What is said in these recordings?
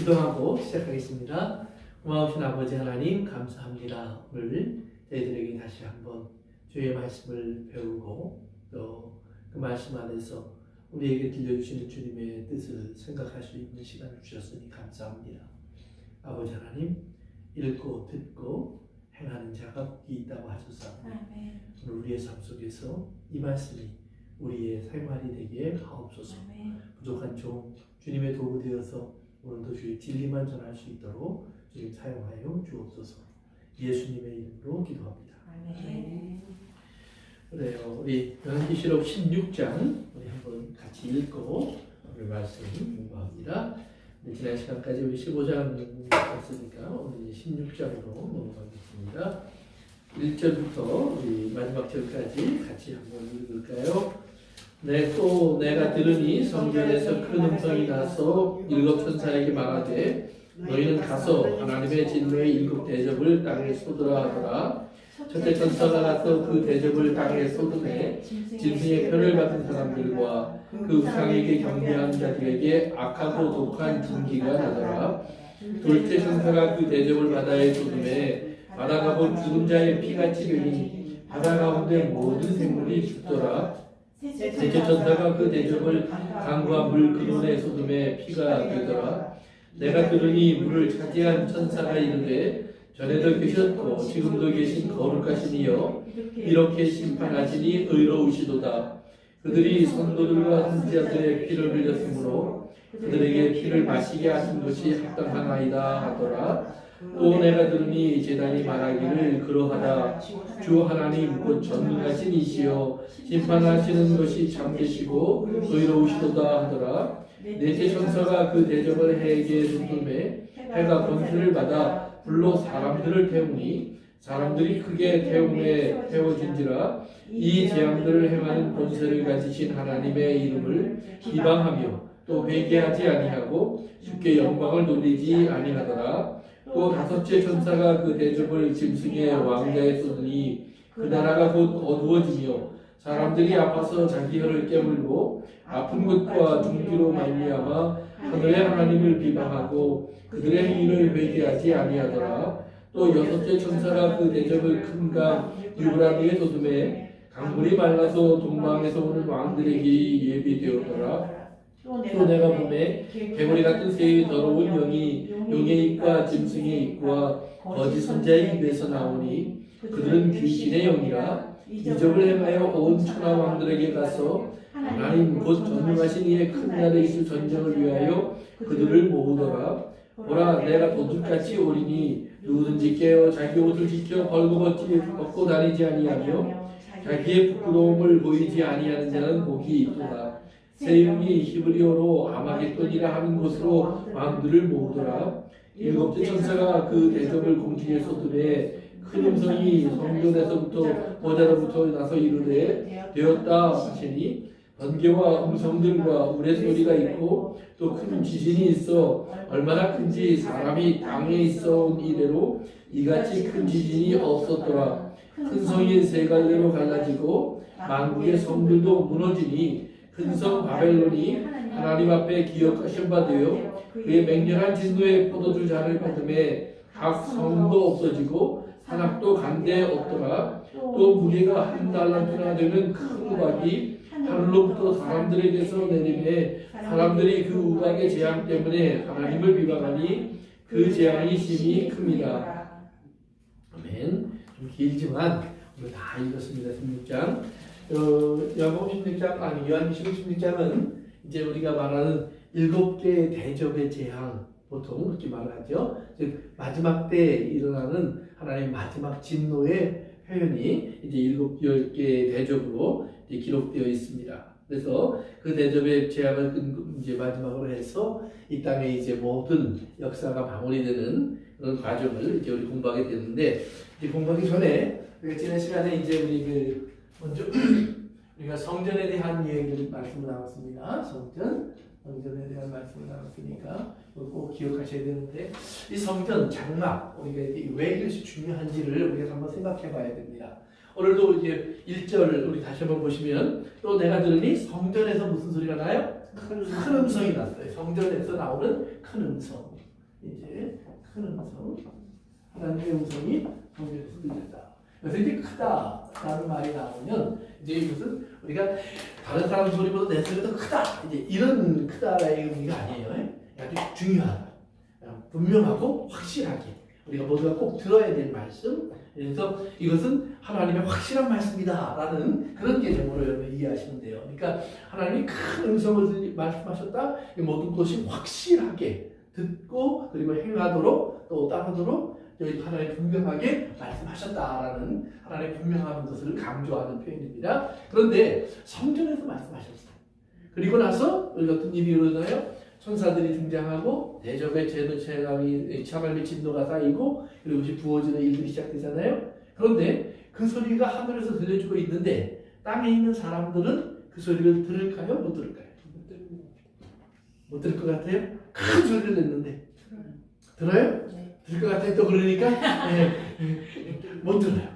기도하고 시작하겠습니다. 고마우신 아버지 하나님 감사합니다. 오늘 저희들에게 다시 한번 주의 말씀을 배우고 또 그 말씀 안에서 우리에게 들려주시는 주님의 뜻을 생각할 수 있는 시간을 주셨으니 감사합니다. 아버지 하나님, 읽고 듣고 행하는 자가 복이 있다고 하셨사오니 오늘 우리의 삶 속에서 이 말씀이 우리의 생활이 되게 하옵소서. 부족한 종 주님의 도구 되어서 오늘도 주의 진리만 전할 수 있도록 주님 사용하여 주옵소서. 예수님의 이름으로 기도합니다. 아멘. 그래요. 우리 요한계시록 16장 우리 한번 같이 읽고 오늘 말씀 공부합니다. 지난 시간까지 우리 15장 했으니까 오늘 16장으로 넘어가겠습니다. 1절부터 우리 마지막 절까지 같이 한번 읽을까요? 또 내가 들으니 성전에서 큰 음성이 나서 일곱 천사에게 말하되 너희는 가서 하나님의 진노의 일곱 대접을 땅에 쏟으라 하더라. 첫째 천사가 가서 그 대접을 땅에 쏟음에 짐승의 표를 받은 사람들과 그 우상에게 경배한 자들에게 악하고 독한 진기가 나더라. 둘째 천사가 그 대접을 바다에 쏟음에 바다가 곧 죽은 자의 피같이 되니 바다 가운데 모든 생물이 죽더라. 셋째 천사가 그 대접을 강과 물 근원에 쏟음에 피가 되더라. 내가 들으니 물을 차지한 천사가 이르되 전에도 계셨고 지금도 계신 거룩하신 이여 이렇게 심판하시니 의로우시도다. 그들이 선도들과 선지자들의 피를 흘렸으므로 그들에게 피를 마시게 하신 것이 합당하나이다 하더라. 또 내가 들으니 제단이 말하기를 그러하다. 주 하나님 곧 전능하신 이시여 심판하시는 것이 참되시고 의로우시도다 하더라. 넷째 천사가 그 대접을 해에게 쏟음에 해가 권세를 받아 불로 사람들을 태우니 사람들이 크게 태워진지라. 이 재앙들을 행하는 권세를 가지신 하나님의 이름을 비방하며 또 회개하지 아니하고 쉽게 영광을 돌리지 아니하더라. 또 다섯째 천사가 그 대접을 짐승의 왕자에 쏟으니 그 나라가 곧 어두워지며 사람들이 아파서 자기 혀를 깨물고 아픈 것과 중기로 말미암아 하늘의 하나님을 비방하고 그들의 행위를 회개하지 아니하더라. 또 여섯째 천사가 그 대접을 큰 강 유브라데에 쏟음에 강물이 말라서 동방에서 오는 왕들에게 예비되었더라. 또 내가 보매 괴물이 같은 새의 더러운 영이 용의 입과 짐승의 입과 거짓 선자의 입에서 나오니 그들은 귀신의 영이라. 이적을 행하여 온 천하 왕들에게 가서 하나님 곧 전능하신 이의 큰 날에 있을 전쟁을 위하여 그들을 모으더라. 보라, 내가 도둑같이 오리니 누구든지 깨어 자기 옷을 지켜 벌거벗고 다니지 아니하며 자기의 부끄러움을 보이지 아니하는 자는 복이 있도다. 새 이름이 히브리어로 아마겟돈이라 하는 곳으로 왕들을 모으더라. 일곱째 천사가 그 대접을 공중에 쏟으되 큰 음성이 성전에서부터 보좌로부터 나서 이르되 되었다 하시니 번개와 음성들과 우레소리가 있고 또 큰 지진이 있어 얼마나 큰지 사람이 땅에 있어 온 이래로 이같이 큰 지진이 없었더라. 큰 성이 세 갈래로 갈라지고 만국의 성들도 무너지니 큰 성 바벨론이 하나님 앞에 기억하신 바 되어 그의 맹렬한 진노의 포도주 잔을 받음에 각 성도 없어지고 산악도 간데 없더라. 또 무게가 한 달란트나 되는 큰 우박이 하늘로부터 사람들에게서 내리매 사람들이 그 우박의 재앙 때문에 하나님을 비방하니 그 재앙이 심히 큽니다. 아멘. 좀 길지만 오늘 다 읽었습니다. 16장. 요한복음 16장 요한계시록 16장은 이제 우리가 말하는 7개의 대접의 재앙, 보통 그렇게 말하죠. 즉 마지막 때 일어나는 하나님의 마지막 진노의 표현이 이제 10개의 대접으로 이제 기록되어 있습니다. 그래서 그 대접의 재앙을 이제 마지막으로 해서 이 땅에 이제 모든 역사가 마무리되는 그런 과정을 이제 우리 공부하게 되는데, 이제 공부하기 전에 우리가 지난 시간에 이제 우리 먼저 우리가 성전에 대한 얘기를 말씀을 나눴습니다. 성전에 대한 말씀을 나눴으니까 꼭 기억하셔야 되는데, 이 성전 장막 우리가 왜 이것이 중요한지를 우리가 한번 생각해 봐야 됩니다. 오늘도 이제 1절 우리 다시 한번 보시면 또 내가 들으니 성전에서 무슨 소리가 나요? 큰 음성이 났어요. 성전에서 나오는 큰 음성. 이제 큰 음성, 하나님의 음성이 성전에서 들린다. 그래서 이제 크다라는 말이 나오면 이제 이것은 우리가 다른 사람 소리보다 내 소리가 더 크다, 이제 이런 크다의 의미가 아니에요. 아주 중요하다, 분명하고 확실하게 우리가 모두가 꼭 들어야 될 말씀. 그래서 이것은 하나님의 확실한 말씀이다라는 그런 개념으로 여러분 이해하시면 돼요. 그러니까 하나님이 큰 음성을 말씀하셨다. 이 모든 것이 확실하게 듣고 그리고 행하도록 또 따르도록 여기 하나님 분명하게 말씀하셨다라는 하나님의 분명한 것을 강조하는 표현입니다. 그런데 성전에서 말씀하셨어요. 그리고 나서 우리 어떤 일이 일어나요? 천사들이 등장하고 대접의 하나님의 진노가 쌓이고 그리고 부어지는 일들이 시작되잖아요. 그런데 그 소리가 하늘에서 들려주고 있는데 땅에 있는 사람들은 그 소리를 들을까요? 못 들을까요? 못 들을 것 같아요? 큰 소리를 냈는데 들어요? 네. 들을 것 같아요. 또 그러니까 못 들어요.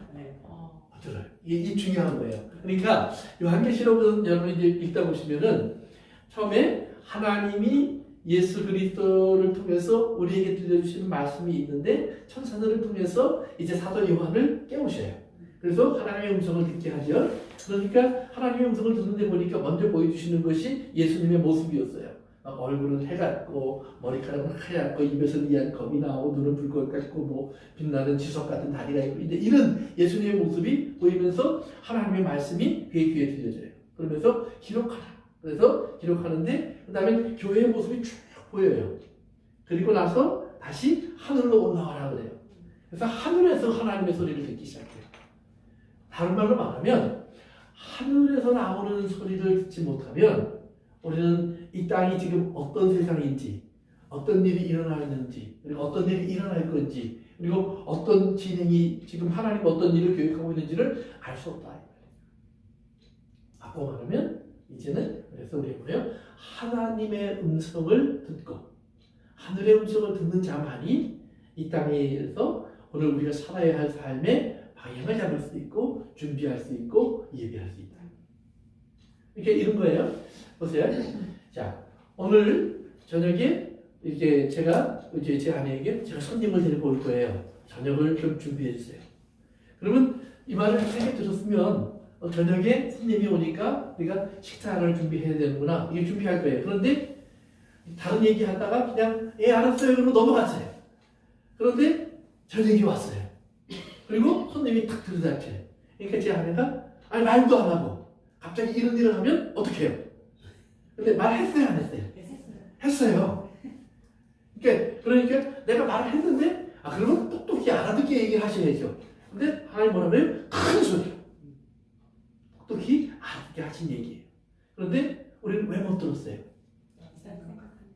못 들어요. 이게 중요한 거예요. 그러니까 요한계시록은 여러분 이제 읽다 보시면은 처음에 하나님이 예수 그리스도를 통해서 우리에게 들려주시는 말씀이 있는데 천사들을 통해서 이제 사도 요한을 깨우셔요. 그래서 하나님의 음성을 듣게 하죠. 그러니까 하나님의 음성을 듣는데 보니까 먼저 보여주시는 것이 예수님의 모습이었어요. 막 얼굴은 해같고 머리카락은 하얗고 입에서 이한 검이 나오고 눈은 불꽃 같고 뭐 빛나는 지석 같은 다리가 있고 이런 예수님의 모습이 보이면서 하나님의 말씀이 그의 귀에 들려져요. 그러면서 기록하라. 그래서 기록하는데 그 다음에 교회의 모습이 쭉 보여요. 그리고 나서 다시 하늘로 올라가라 그래요. 그래서 하늘에서 하나님의 소리를 듣기 시작해요. 다른 말로 말하면 하늘에서 나오는 소리를 듣지 못하면 우리는 이 땅이 지금 어떤 세상인지, 어떤 일이 일어나는지, 그리고 어떤 일이 일어날 건지, 그리고 어떤 진행이 지금 하나님 어떤 일을 계획하고 있는지를 알 수 없다. 바꿔 말하면 이제는 그래서 우리 뭐예요? 하나님의 음성을 듣고 하늘의 음성을 듣는 자만이 이 땅에서 오늘 우리가 살아야 할 삶의 방향을 잡을 수 있고 준비할 수 있고 예비할 수 있다. 이렇게 이런 거예요. 보세요. 자, 오늘 저녁에 이제 제가 이제 제 아내에게 제가 손님을 데리고 올 거예요. 저녁을 좀 준비해 주세요. 그러면 이 말을 세게 들었으면 저녁에 손님이 오니까 우리가 식사를 준비해야 되는구나. 이게 준비할 거예요. 그런데 다른 얘기 하다가 그냥 알았어요. 그러고 넘어갔어요. 그런데 저녁이 왔어요. 그리고 손님이 탁 들이닥쳐요. 그러니까 제 아내가 아니 말도 안 하고 갑자기 이런 일을 하면 어떻게 해요? 근데 말했어요? 안 했어요? 했어요. 그러니까 내가 말을 했는데 그러면 똑똑히 알아듣게 얘기를 하셔야죠. 근데 하나님 뭐라면 큰 소리로 똑똑히 알아듣게 하신 얘기예요. 그런데 우리는 왜 못 들었어요?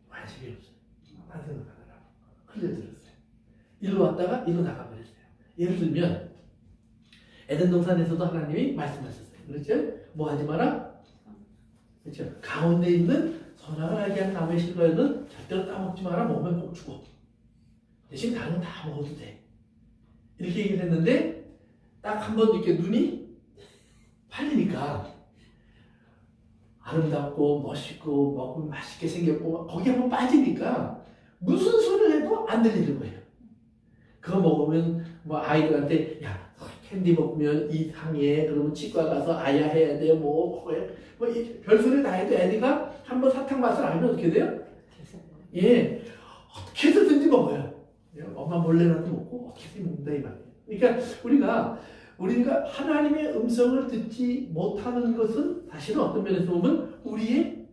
관심이 없어요. 딴 생각하느라고 흘려들었어요. 일로 왔다가 일로 나가버렸어요. 예를 들면 에덴 동산에서도 하나님이 말씀하셨어요. 그렇죠? 뭐 하지 마라? 그렇죠? 가운데 있는 선악을 알게 한 나무의 실과는 절대로 따먹지 마라. 먹으면 복 주고 대신 다른 건 다 먹어도 돼. 이렇게 얘기를 했는데 딱 한 번 이렇게 눈이 팔리니까 아름답고 멋있고 먹으면 맛있게 생겼고 거기 한번 빠지니까 무슨 소리를 해도 안 들리는 거예요. 그거 먹으면 뭐 아이들한테 야 캔디 먹으면 이상해 그러면 치과 가서 아야 해야 돼 뭐 별소리 다 해도 애가 한번 사탕 맛을 알면 어떻게 돼요? 예 어떻게 해서든지 먹어요. 엄마 몰래라도 먹고 어떻게든 먹는다 이 말이에요. 그러니까 우리가 하나님의 음성을 듣지 못하는 것은 사실은 어떤 면에서 보면 우리의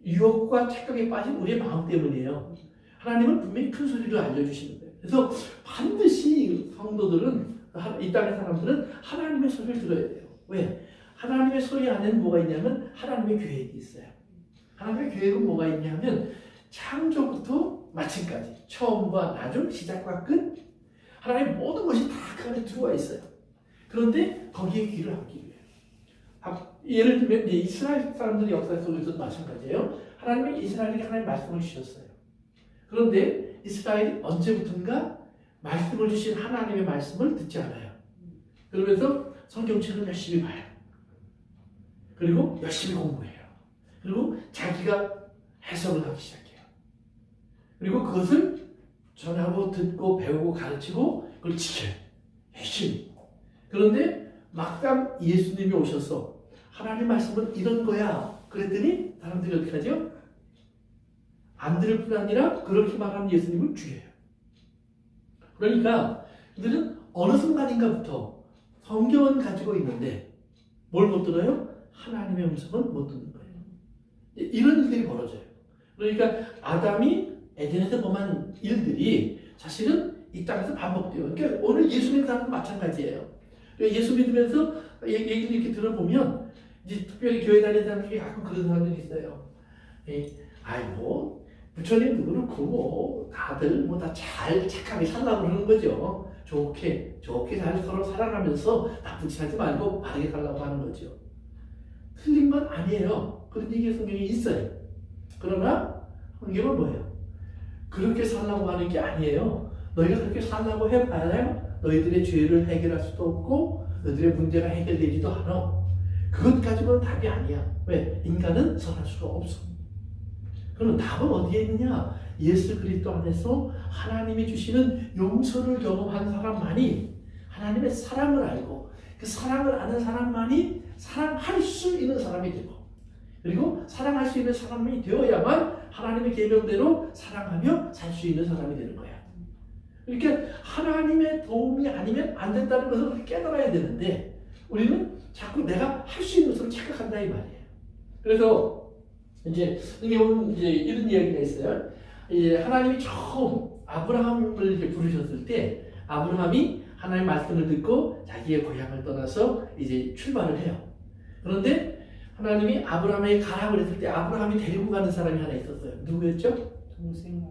유혹과 착각에 빠진 우리의 마음 때문이에요. 하나님은 분명히 큰 소리를 알려주시는 거예요. 그래서 반드시 성도들은 이 땅의 사람들은 하나님의 소리를 들어야 돼요. 왜? 하나님의 소리 안에는 뭐가 있냐면 하나님의 계획이 있어요. 하나님의 계획은 뭐가 있냐면 창조부터 마침까지 처음과 나중 시작과 끝 하나님의 모든 것이 다 그 안에 들어와 있어요. 그런데 거기에 귀를 하기 위해요. 예를 들면 이스라엘 사람들의 역사 속에서도 마찬가지예요. 하나님은 이스라엘에게 하나님 말씀을 주셨어요. 그런데 이스라엘이 언제부턴가 말씀을 주신 하나님의 말씀을 듣지 않아요. 그러면서 성경책을 열심히 봐요. 그리고 열심히 공부해요. 그리고 자기가 해석을 하기 시작해요. 그리고 그것을 전하고 듣고 배우고 가르치고 그걸 지켜요. 열심히. 그런데 막상 예수님이 오셔서 하나님 말씀은 이런 거야. 그랬더니 사람들이 어떻게 하죠? 안 들을 뿐 아니라 그렇게 말하는 예수님을 죽여요. 그러니까 그들은 어느 순간인가부터 성경은 가지고 있는데 뭘 못 들어요? 하나님의 음성은 못 듣는 거예요. 이런 일들이 벌어져요. 그러니까 아담이 에덴에서 범한 일들이 사실은 이 땅에서 반복돼요. 그러니까 오늘 예수 믿는 사람도 마찬가지예요. 예수 믿으면서 얘기를 이렇게 들어보면 이제 특별히 교회 다니는 사람 중에 가끔 그런 사람들이 있어요. 아이고 부처님도 그렇고 뭐 다들 뭐 다 잘 착하게 살라고 그러는 거죠. 좋게 잘 서로 살아가면서 나쁜 짓 하지 말고 바르게 살라고 하는 거죠. 틀린 건 아니에요. 그런 얘기 성경에 있어요. 그러나 성경은 뭐예요? 그렇게 살라고 하는 게 아니에요. 너희가 그렇게 살라고 해봐야 너희들의 죄를 해결할 수도 없고 너희들의 문제가 해결되지도 않아. 그것 가지고는 답이 아니야. 왜? 인간은 선할 수가 없어. 그럼 답은 어디에 있느냐? 예수 그리스도 안에서 하나님이 주시는 용서를 경험한 사람만이 하나님의 사랑을 알고 그 사랑을 아는 사람만이 사랑할 수 있는 사람이 되고 그리고 사랑할 수 있는 사람이 되어야만 하나님의 계명대로 사랑하며 살 수 있는 사람이 되는 거야. 그러니까 하나님의 도움이 아니면 안 된다는 것을 깨달아야 되는데 우리는 자꾸 내가 할 수 있는 것을 착각한다 이 말이에요. 그래서 이제 이제 이런 이야기가 있어요. 이제 하나님이 처음 아브라함을 이제 부르셨을 때 아브라함이 하나님의 말씀을 듣고 자기의 고향을 떠나서 이제 출발을 해요. 그런데 하나님이 아브라함에게 가라고 했을 때 아브라함이 데리고 가는 사람이 하나 있었어요. 누구였죠? 동생.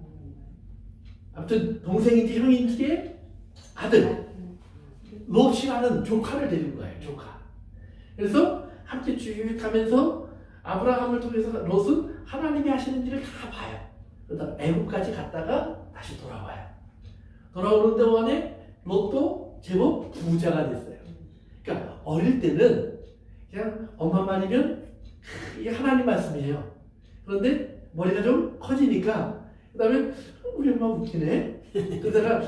아무튼 동생인지 형인지의 아들 롯이라는 조카를 데리고 가요. 조카. 그래서 함께 쭉 가면서 아브라함을 통해서 롯은 하나님이 하시는 일을 다 봐요. 그러다가 애국까지 갔다가 다시 돌아와요. 돌아오는 동안에 롯도 제법 부자가 됐어요. 그러니까 어릴 때는 그냥 엄마 말이면 이게 하나님 말씀이에요. 그런데 머리가 좀 커지니까 그 다음에 우리 엄마 웃기네. 그러다가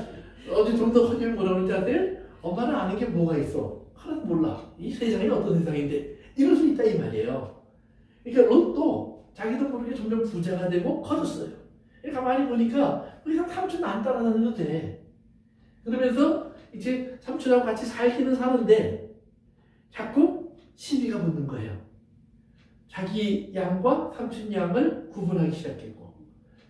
어디 좀 더 커지면 뭐라 그러는지 아세요? 엄마는 아는 게 뭐가 있어. 하나도 몰라. 이 세상이 어떤 세상인데 이럴 수 있다 이 말이에요. 그러니까 롯도 자기도 모르게 점점 부자가 되고 커졌어요. 가만히 보니까 그냥 삼촌 안 따라다녀도 돼. 그러면서 이제 삼촌하고 같이 살기는 사는데 자꾸 시비가 붙는 거예요. 자기 양과 삼촌 양을 구분하기 시작했고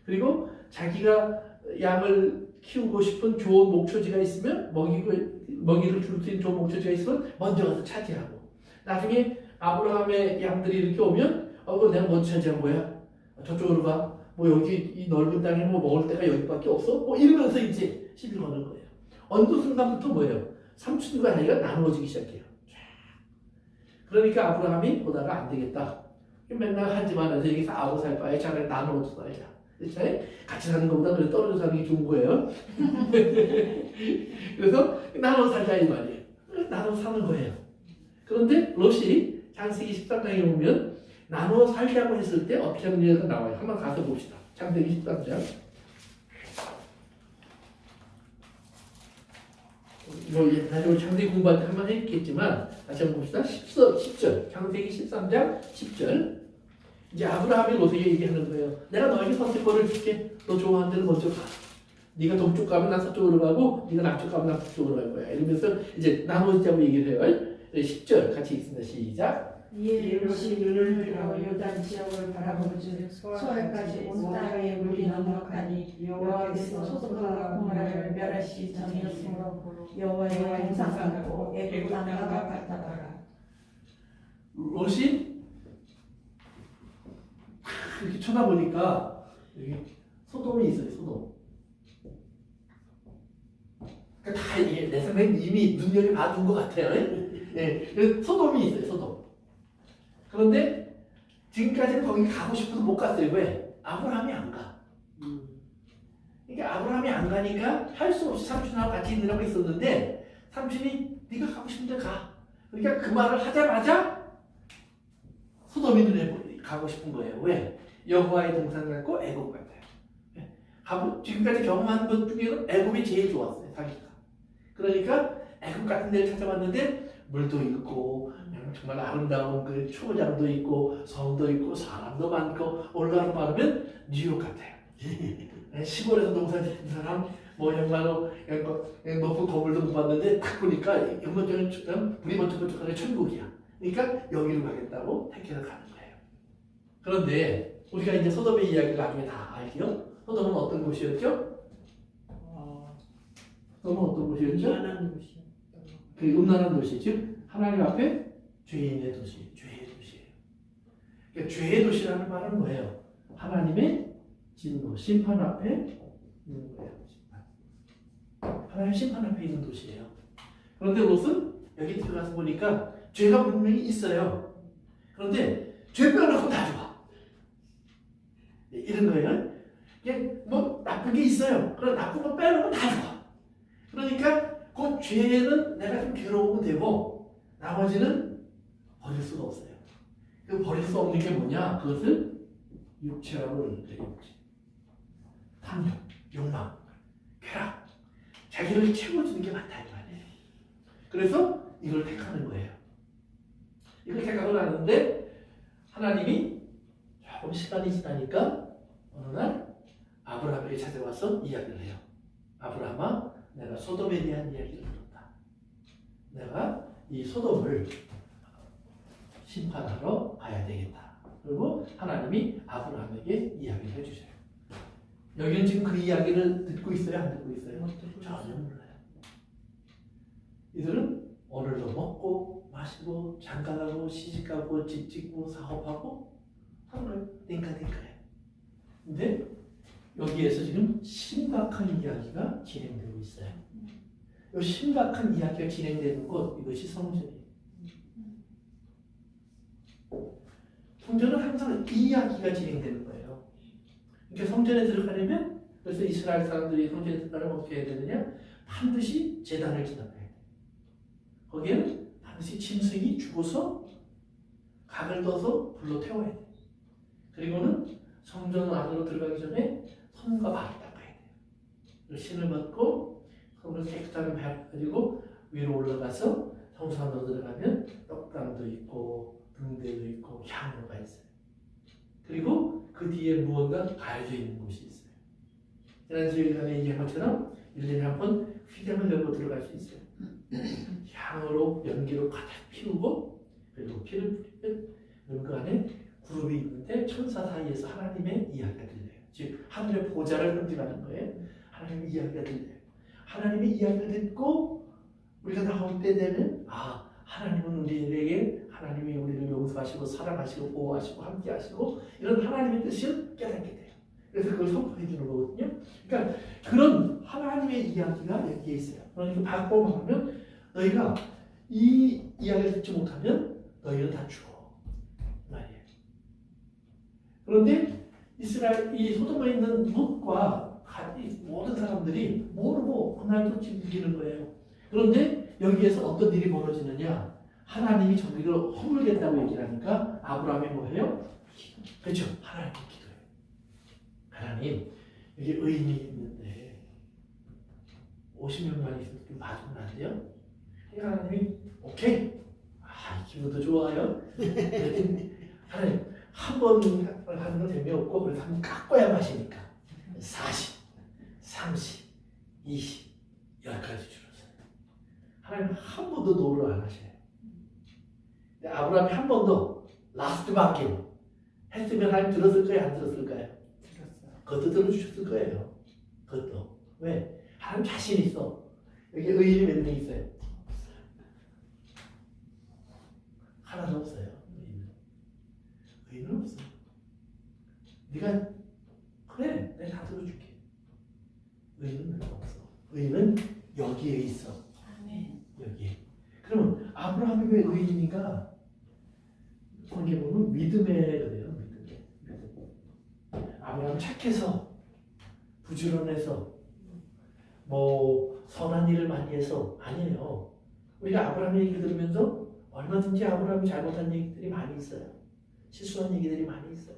그리고 자기가 양을 키우고 싶은 좋은 목초지가 있으면 먹이를 줄 수 있는 좋은 목초지가 있으면 먼저 가서 차지하고 나중에 아브라함의 양들이 이렇게 오면 그거 내가 먼저 차지한 거야. 저쪽으로 가. 뭐 여기 이 넓은 땅에 뭐 먹을 데가 여기밖에 없어? 뭐 이러면서 이제 시비를 거는 거예요. 어느 순간부터 뭐예요? 삼촌과 자기가 나누어지기 시작해요. 그러니까 아브라함이 보다가 안 되겠다. 맨날 한 집 안에서 여기 싸우고 살 바에 차라리 나누어서 살자. 그렇죠? 같이 사는 것보다 그래 떨어져 사는 게 좋은 거예요. 그래서 나눠 살자 이 말이에요. 나눠 사는 거예요. 그런데 롯이 창세기 13장에 보면 나눠 살자고 했을 때 어떻게 하는 얘기가 나와요. 한번 가서 봅시다. 창세기 13장. 뭐 다시 창세기 공부할 때 한번 했겠지만 다시 한번 봅시다. 10절 창세기 13장 10절 이제 아브라함이 롯에게 얘기하는 거예요. 내가 너에게 선택권을 줄게. 너 좋아하는 데로 먼저 가. 네가 동쪽 가면 난 서쪽으로 가고 네가 남쪽 가면 난 북쪽으로 갈 거야. 이러면서 이제 나눠지자고 얘기를 해요. 10절 같이 읽습니다. 시작. 이에 롯이 눈을 들어 요단 지역을 바라보즉 소알까지 온 땅에 물이 넉넉하니 여호와께서 소돔과 고모라를 멸하시 전이었으므로 여호와의 행상 같고 애굽 땅과 같다더라. 롯이 이렇게 쳐다보니까 여기 소돔이 있어요. 소돔. 그러니까 다 내 생각엔 이미 눈여겨 봐둔 것 같아요. 예, 그래서 소돔이 있어요. 소돔. 그런데 지금까지는 거기 가고 싶어서 못 갔어요. 왜? 아브라함이 안 가. 그러니까 아브라함이 안 가니까 할 수 없이 삼촌하고 같이 있느라고 있었는데 삼촌이 네가 가고 싶은데 가. 그러니까 그 말을 하자마자 소돔이 눈에 가고 싶은 거예요. 왜? 여호와의 동산 같고 애국 같아요. 지금까지 경험한 것 중에는 애굽이 제일 좋았어요. 자기가. 그러니까 애굽 같은 데를 찾아봤는데 물도 있고 정말 아름다운 그 초장도 있고 성도 있고 사람도 많고 올라가서 말하면 뉴욕 같아요. 시골에서 농사 짓는 사람 뭐 정말로 높은 건물도 못 봤는데 딱 보니까 연못처럼 불이 번쩍번쩍하는 천국이야. 그러니까 여기로 가겠다고 택해서 가는 거예요. 그런데 우리가 이제 소돔의 이야기를 나중에 다 알죠? 소돔은 어떤 곳이었죠? 소돔은 어떤 곳이었죠? 음란한 곳이요. 그 음란한 도시, 즉 하나님 앞에 죄인의 도시, 죄의 도시예요. 그러니까 죄의 도시라는 말은 뭐예요? 하나님의 진노, 심판 앞에 있는 거예요. 심판. 하나님 심판 앞에 있는 도시예요. 그런데 롯은 여기 들어가서 보니까 죄가 분명히 있어요. 그런데 죄 빼놓고 다 좋아. 이런 거예요. 이게 뭐 나쁜 게 있어요. 그럼 나쁜 거 빼놓고 다 좋아. 그러니까 그 죄는 내가 좀 괴로우면 되고 나머지는 버릴 수가 없어요. 그 버릴 수 없는 게 뭐냐? 그것을 육체라고 그래요. 탐욕, 욕망, 쾌락, 자기를 채워주는 게 많다 이 말이에요. 그래서 이걸 택하는 거예요. 이걸 택하고 나는데 하나님이 조금 시간이 지나니까 어느 날 아브라함에게 찾아와서 이야기를 해요. 아브라함아, 내가 소돔에 대한 이야기를 들었다. 내가 이 소돔을 심판하러 가야 되겠다. 그리고 하나님이 아브라함에게 이야기를 해주셔요. 여기는 지금 그 이야기를 듣고 있어요? 안 듣고 있어요? 전혀 몰라요. 이들은 오늘도 먹고 마시고 장가가고 시집가고 집 짓고 사업하고 하는 거예요. 띵까띵까요. 근데 여기에서 지금 심각한 이야기가 진행되고 있어요. 이 심각한 이야기가 진행되는 곳, 이것이 성전이에요. 성전은 항상 이 이야기가 진행되는 거예요. 그러니까 성전에 들어가려면, 그래서 이스라엘 사람들이 성전에 들어가려면 어떻게 해야 되느냐? 반드시 제단을 지나가야 돼요. 거기에는 반드시 짐승이 죽어서 각을 떠서 불로 태워야 돼요. 그리고는 성전 안으로 들어가기 전에 손과 발을 닦아야 돼요. 신을 벗고 손을 깨끗하게 가지고 위로 올라가서 성소 안으로 들어가면 떡당도 있고 등대도 있고 향로가 있어요. 그리고 그 뒤에 무언가 가려져 있는 곳이 있어요. 지난 시간에 얘기한 것처럼 1년에 한 번 휘장을 열고 들어갈 수 있어요. 향으로 연기로 가득 피우고 그리고 피를 뿌리면 그 안에 그룹이 있는데 천사 사이에서 하나님의 이야기가 들려요. 즉 하늘의 보좌를 상징하는 거예요. 하나님의 이야기가 들려요. 하나님의 이야기를 듣고 우리가 나올 때 되면 하나님은 우리에게 하나님이 우리를 용서하시고 사랑하시고 보호하시고 함께하시고 이런 하나님의 뜻을 깨닫게 돼요. 그래서 그걸 선포해 주는 거거든요. 그러니까 그런 하나님의 이야기가 여기에 있어요. 그러니까 바꿔 말하면 너희가 이 이야기를 듣지 못하면 너희는 다 죽어 말이에요. 그런데 이 소돔에 있는 롯과 모든 사람들이 모르고 그날도 즐기는 거예요. 그런데 여기에서 어떤 일이 벌어지느냐? 하나님이 저기를 허물겠다고 얘기를 하니까 아브라함이 뭐해요? 그렇죠. 하나님께 기도해요. 하나님, 여기 의인이 있는데 50명만 있어도 좀 봐주면 안 돼요? 그러니까 하나님이 오케이. 기분도 좋아요. 하나님 한 번 하는 건 재미없고 그래서 한 번 깎아야 마시니까 40, 30, 20, 10까지 줄었어요. 하나님 한 번도 노를 안 하셔요. 아브라함이 한 번도 라스트 바뀐 했으면 하나님 들었을 거예요? 안 들었을까요? 들었어요. 그것도 들어주셨을 거예요. 그것도. 왜? 하나님 자신 있어. 여기 의인이 몇 명 있어요? 하나도 없어요. 의인은 없어요. 네가 그래, 내가 다 들어줄게. 의인은 없어. 의인은 여기에 있어. 여기에. 그러면 아브라함이 왜 의인인가? 성경에 보면 믿음에 그래요. 믿음. 아브라함 착해서 부지런해서 뭐 선한 일을 많이 해서 아니에요. 우리가 아브라함 얘기를 들으면서 얼마든지 아브라함이 잘못한 얘기들이 많이 있어요. 실수한 얘기들이 많이 있어요.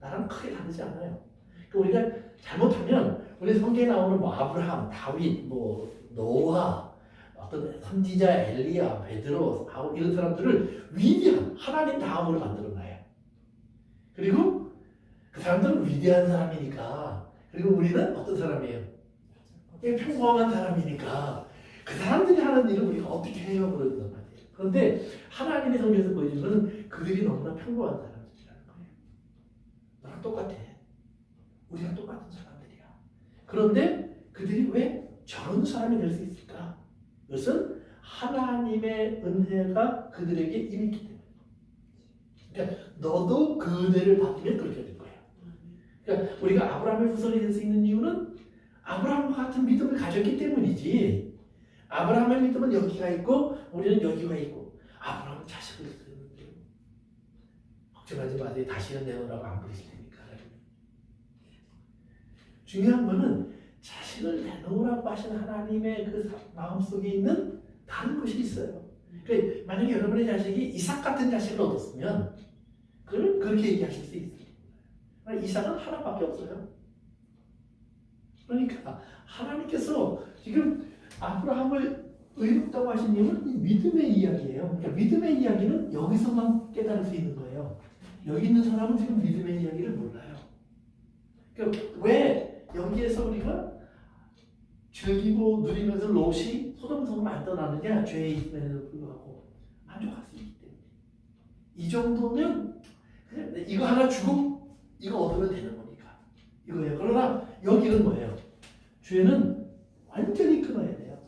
나랑 크게 다르지 않아요. 그러니까 우리가 잘못하면 우리 성경에 나오는 뭐 아브라함, 다윗, 뭐 노아, 어떤 선지자 엘리야, 베드로, 바울 이런 사람들을 위대한 하나님 다음으로 만들어놔요. 그리고 그 사람들은 위대한 사람이니까, 그리고 우리는 어떤 사람이에요? 평범한 사람이니까 그 사람들이 하는 일을 우리가 어떻게 해요? 그러단 말이에요. 그런데 하나님의 성경에서 보여주는 것은 그들이 너무나 평범한 사람들이라는 거예요. 나랑 똑같아. 우리가 똑같은 사람들이야. 그런데 그들이 왜 저런 사람이 될 수 있을까? 그것은 하나님의 은혜가 그들에게 임했기 때문에. 그러니까 너도 그 은혜를 받으면 그렇게 될 거야. 그러니까 우리가 아브라함의 후손이 될 수 있는 이유는 아브라함과 같은 믿음을 가졌기 때문이지. 아브라함의 믿음은 여기가 있고 우리는 여기가 있고. 아브라함은 자식을 낳았는데 걱정하지 마세요. 다시는 내놓으라고 안 부르실 테니까. 중요한 거는 자식을 내놓으라고 하신 하나님의 그 마음속에 있는 다른 것이 있어요. 그러니까 만약에 여러분의 자식이 이삭 같은 자식을 얻었으면 그러면 그렇게 얘기하실 수 있어요. 이삭은 하나밖에 없어요. 그러니까 하나님께서 지금 아브라함을 의롭다고 하신 이유는 이 믿음의 이야기예요. 그러니까 믿음의 이야기는 여기서만 깨달을 수 있는 거예요. 여기 있는 사람은 지금 믿음의 이야기를 몰라요. 그러니까 왜 여기에서 우리가 즐기고 누리면서 롯이 소돔성을 안 떠나느냐? 죄에 있음에도 불구하고 만족할 수 있기 때문에. 이 정도면 그냥 이거 하나 주고 이거 얻으면 되는 거니까 이거예요. 그러나 여기는 뭐예요? 죄는 완전히 끊어야 돼요.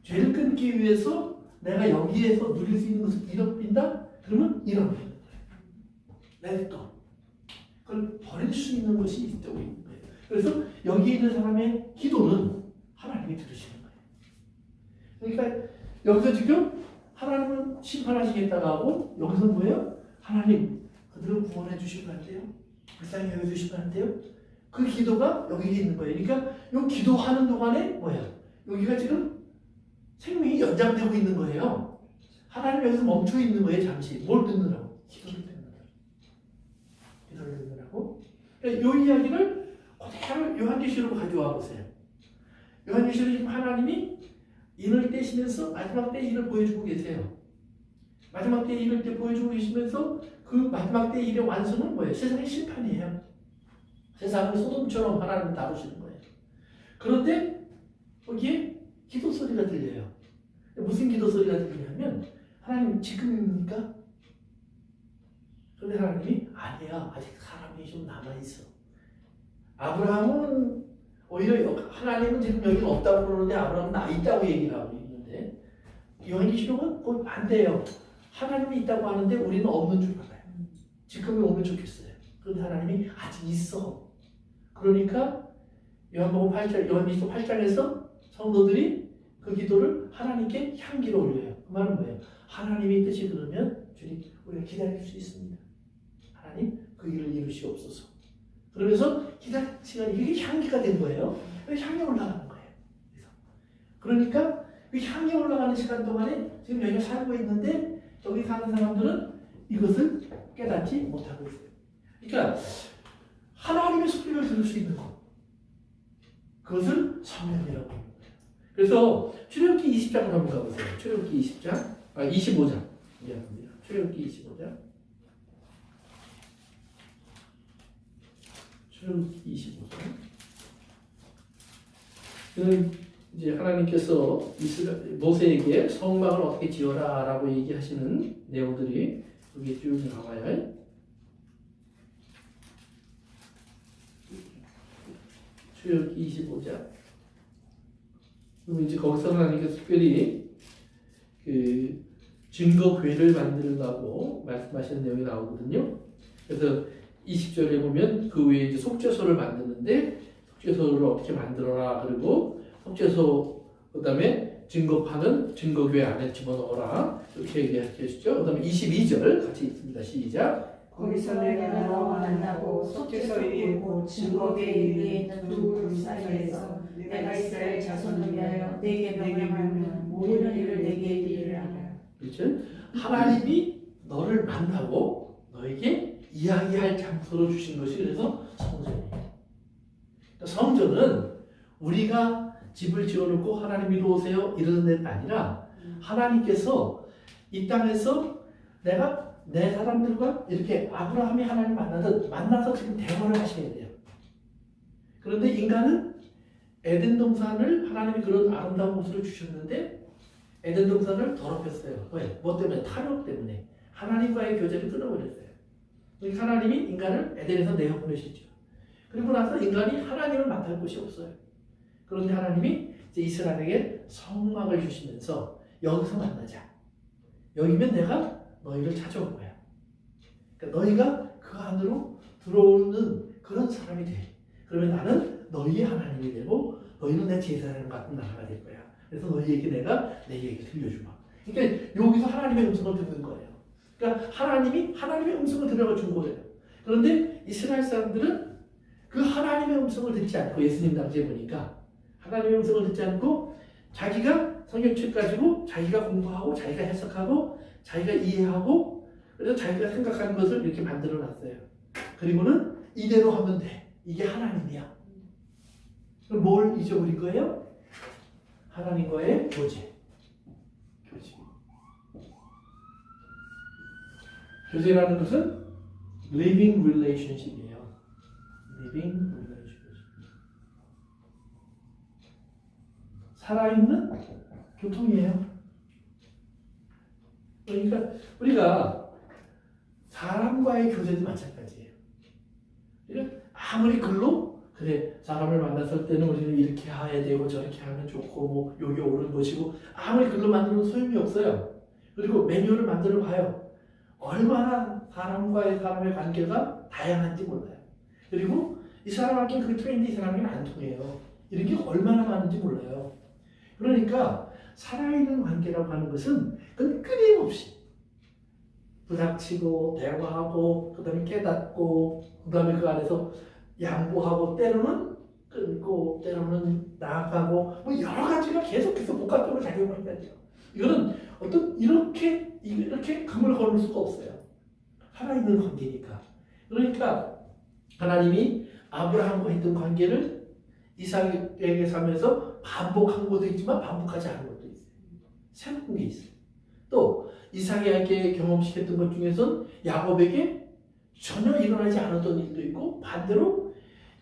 죄를 끊기 위해서 내가 여기에서 누릴 수 있는 것을 잃어버린다? 그러면 잃어버리는 거예요. Let go. 그걸 버릴 수 있는 것이 있다고 있는 거예요. 그래서 여기 있는 사람의 기도는 하나님이 들으시는 거예요. 그러니까 여기서 지금 하나님은 심판하시겠다고 하고 여기서 뭐예요? 하나님 그들을 구원해 주시면 안 돼요? 불쌍히 여겨주시면 안 돼요? 그 기도가 여기 있는 거예요. 그러니까 이 기도하는 동안에 뭐예요? 여기가 지금 생명이 연장되고 있는 거예요. 하나님 여기서 멈춰 있는 거예요. 잠시. 뭘 듣느라고? 기도를 듣느라고. 기도를 듣느라고. 그러니까 이 이야기를 그대로 요한계시록으로 가져와 보세요. 요한계시록 지금 하나님이 인을 떼시면서 마지막 때 일을 보여주고 계세요. 마지막 때 일을 때 보여주고 계시면서 그 마지막 때 일의 완성은 뭐예요? 세상의 심판이에요. 세상을 소돔처럼 하나님을 다루시는 거예요. 그런데 거기에 기도 소리가 들려요. 무슨 기도 소리가 들리냐면 하나님 지금입니까? 그런데 하나님이 아니야. 아직 사람이 좀 남아있어. 아브라함은 오히려 하나님은 지금 여기 없다고 그러는데 아브라함은 나 있다고 얘기를 하고 있는데 요한계시록은 그 반대예요. 하나님이 있다고 하는데 우리는 없는 줄 알아요. 지금이 오면 좋겠어요. 그런데 하나님이 아직 있어. 그러니까 요한복음 8장, 요한계시록 8장에서 성도들이 그 기도를 하나님께 향기를 올려요. 그 말은 뭐예요? 하나님의 뜻이 그러면 주님 우리가 기다릴 수 있습니다. 하나님 그 일을 이루시옵소서. 그러면서 기다리는 시간이 이게 향기가 된 거예요. 향이 올라가는 거예요. 그러니까 그 향이 올라가는 시간 동안에 지금 여기가 살고 있는데 여기 사는 사람들은 이것을 깨닫지 못하고 있어요. 그러니까 하나님의 소리를 들을 수 있는 것, 그것을 성령이라고 합니다. 그래서 출애굽기 20장을 한번 가보세요. 출애굽기 20장, 25장. 미안합니다. 출애굽기 25장. 출애굽기 25장. 그는 이제 하나님께서 모세에게 성막을 어떻게 지어라라고 얘기하시는 내용들이 여기 쭉 나와요. 출애굽기 25장. 그럼 이제 거기서 하나님께서 특별히 그 증거궤를 만들라고 말씀하시는 내용이 나오거든요. 그래서 20절에 보면 그 위에 이제 속죄소를 만드는데 속죄소를 어떻게 만들어라. 그리고 속죄소 그다음에 증거판은 증거궤 안에 집어넣어라. 이렇게 얘기하시죠. 그다음에 22절 같이 읽습니다. 시작. 거기서 내가 너와 만나고 속죄소에 있고 증거궤 위에 있는 두 불 사이에서 내가 이스라엘 자손을 위하여 내게 명령하는 모든 일을 내게 이르리라. 그렇죠? 하나님이 너를 만나고 너에게 이야기할 장소로 주신 것이 그래서 성전이에요. 성전은 우리가 집을 지어놓고 하나님 이리 오세요 이러는 데가 아니라 하나님께서 이 땅에서 내가 내 사람들과 이렇게 아브라함이 하나님 만나서 지금 대화를 하셔야 돼요. 그런데 인간은 에덴 동산을 하나님이 그런 아름다운 모습을 주셨는데 에덴 동산을 더럽혔어요. 왜? 뭐 때문에? 탐욕 때문에. 하나님과의 교제를 끊어버렸어요. 그러니까 하나님이 인간을 에덴에서 내어보내시죠. 그리고 나서 인간이 하나님을 만날 곳이 없어요. 그런데 하나님이 이제 이스라엘에게 성막을 주시면서 여기서 만나자. 여기면 내가 너희를 찾아올 거야. 그러니까 너희가 그 안으로 들어오는 그런 사람이 돼. 그러면 나는 너희의 하나님이 되고 너희는 내 제사장 같은 나라가 될 거야. 그래서 너희에게 내가 내 얘기를 들려주마. 그러니까 여기서 하나님의 음성을 듣는 거예요. 그러니까 하나님이 하나님의 음성을 들어가 준 거예요. 그런데 이스라엘 사람들은 그 하나님의 음성을 듣지 않고 예수님 당시에 보니까 하나님의 음성을 듣지 않고 자기가 성경책 가지고 자기가 공부하고 자기가 해석하고 자기가 이해하고 그래서 자기가 생각하는 것을 이렇게 만들어 놨어요. 그리고는 이대로 하면 돼. 이게 하나님이야. 그럼 뭘 잊어버린 거예요? 하나님과의 교제. 교제라는 것은 living relationship이에요. living relationship. 살아있는 교통이에요. 그러니까 우리가 사람과의 교제도 마찬가지예요. 그러니까 아무리 글로 그래 사람을 만났을 때는 우리는 이렇게 해야 되고 저렇게 하면 좋고 뭐 여기 옳은 것이고 아무리 글로 만들어도 소용이 없어요. 그리고 매뉴얼을 만들어 봐요. 얼마나 사람과의 사람의 관계가 다양한지 몰라요. 그리고 이 사람에게 그게 통했는데 이 사람에게는 안 통해요. 이런 게 얼마나 많은지 몰라요. 그러니까 살아있는 관계라고 하는 것은 그건 끊임없이 부닥치고 대화하고 그 다음에 깨닫고 그 다음에 그 안에서 양보하고 때로는 끊고 때로는 나아가고 뭐 여러 가지가 계속해서 복합적으로 작용한다죠. 이거는 어떤 이렇게 금을 걸을 수가 없어요. 살아있는 관계니까. 그러니까 하나님이 아브라함과 했던 관계를 이삭에게 살면서 반복한 것도 있지만 반복하지 않은 것도 있어요. 새로운 게 있어요. 또 이삭에게 경험시켰던 것 중에서는 야곱에게 전혀 일어나지 않았던 일도 있고 반대로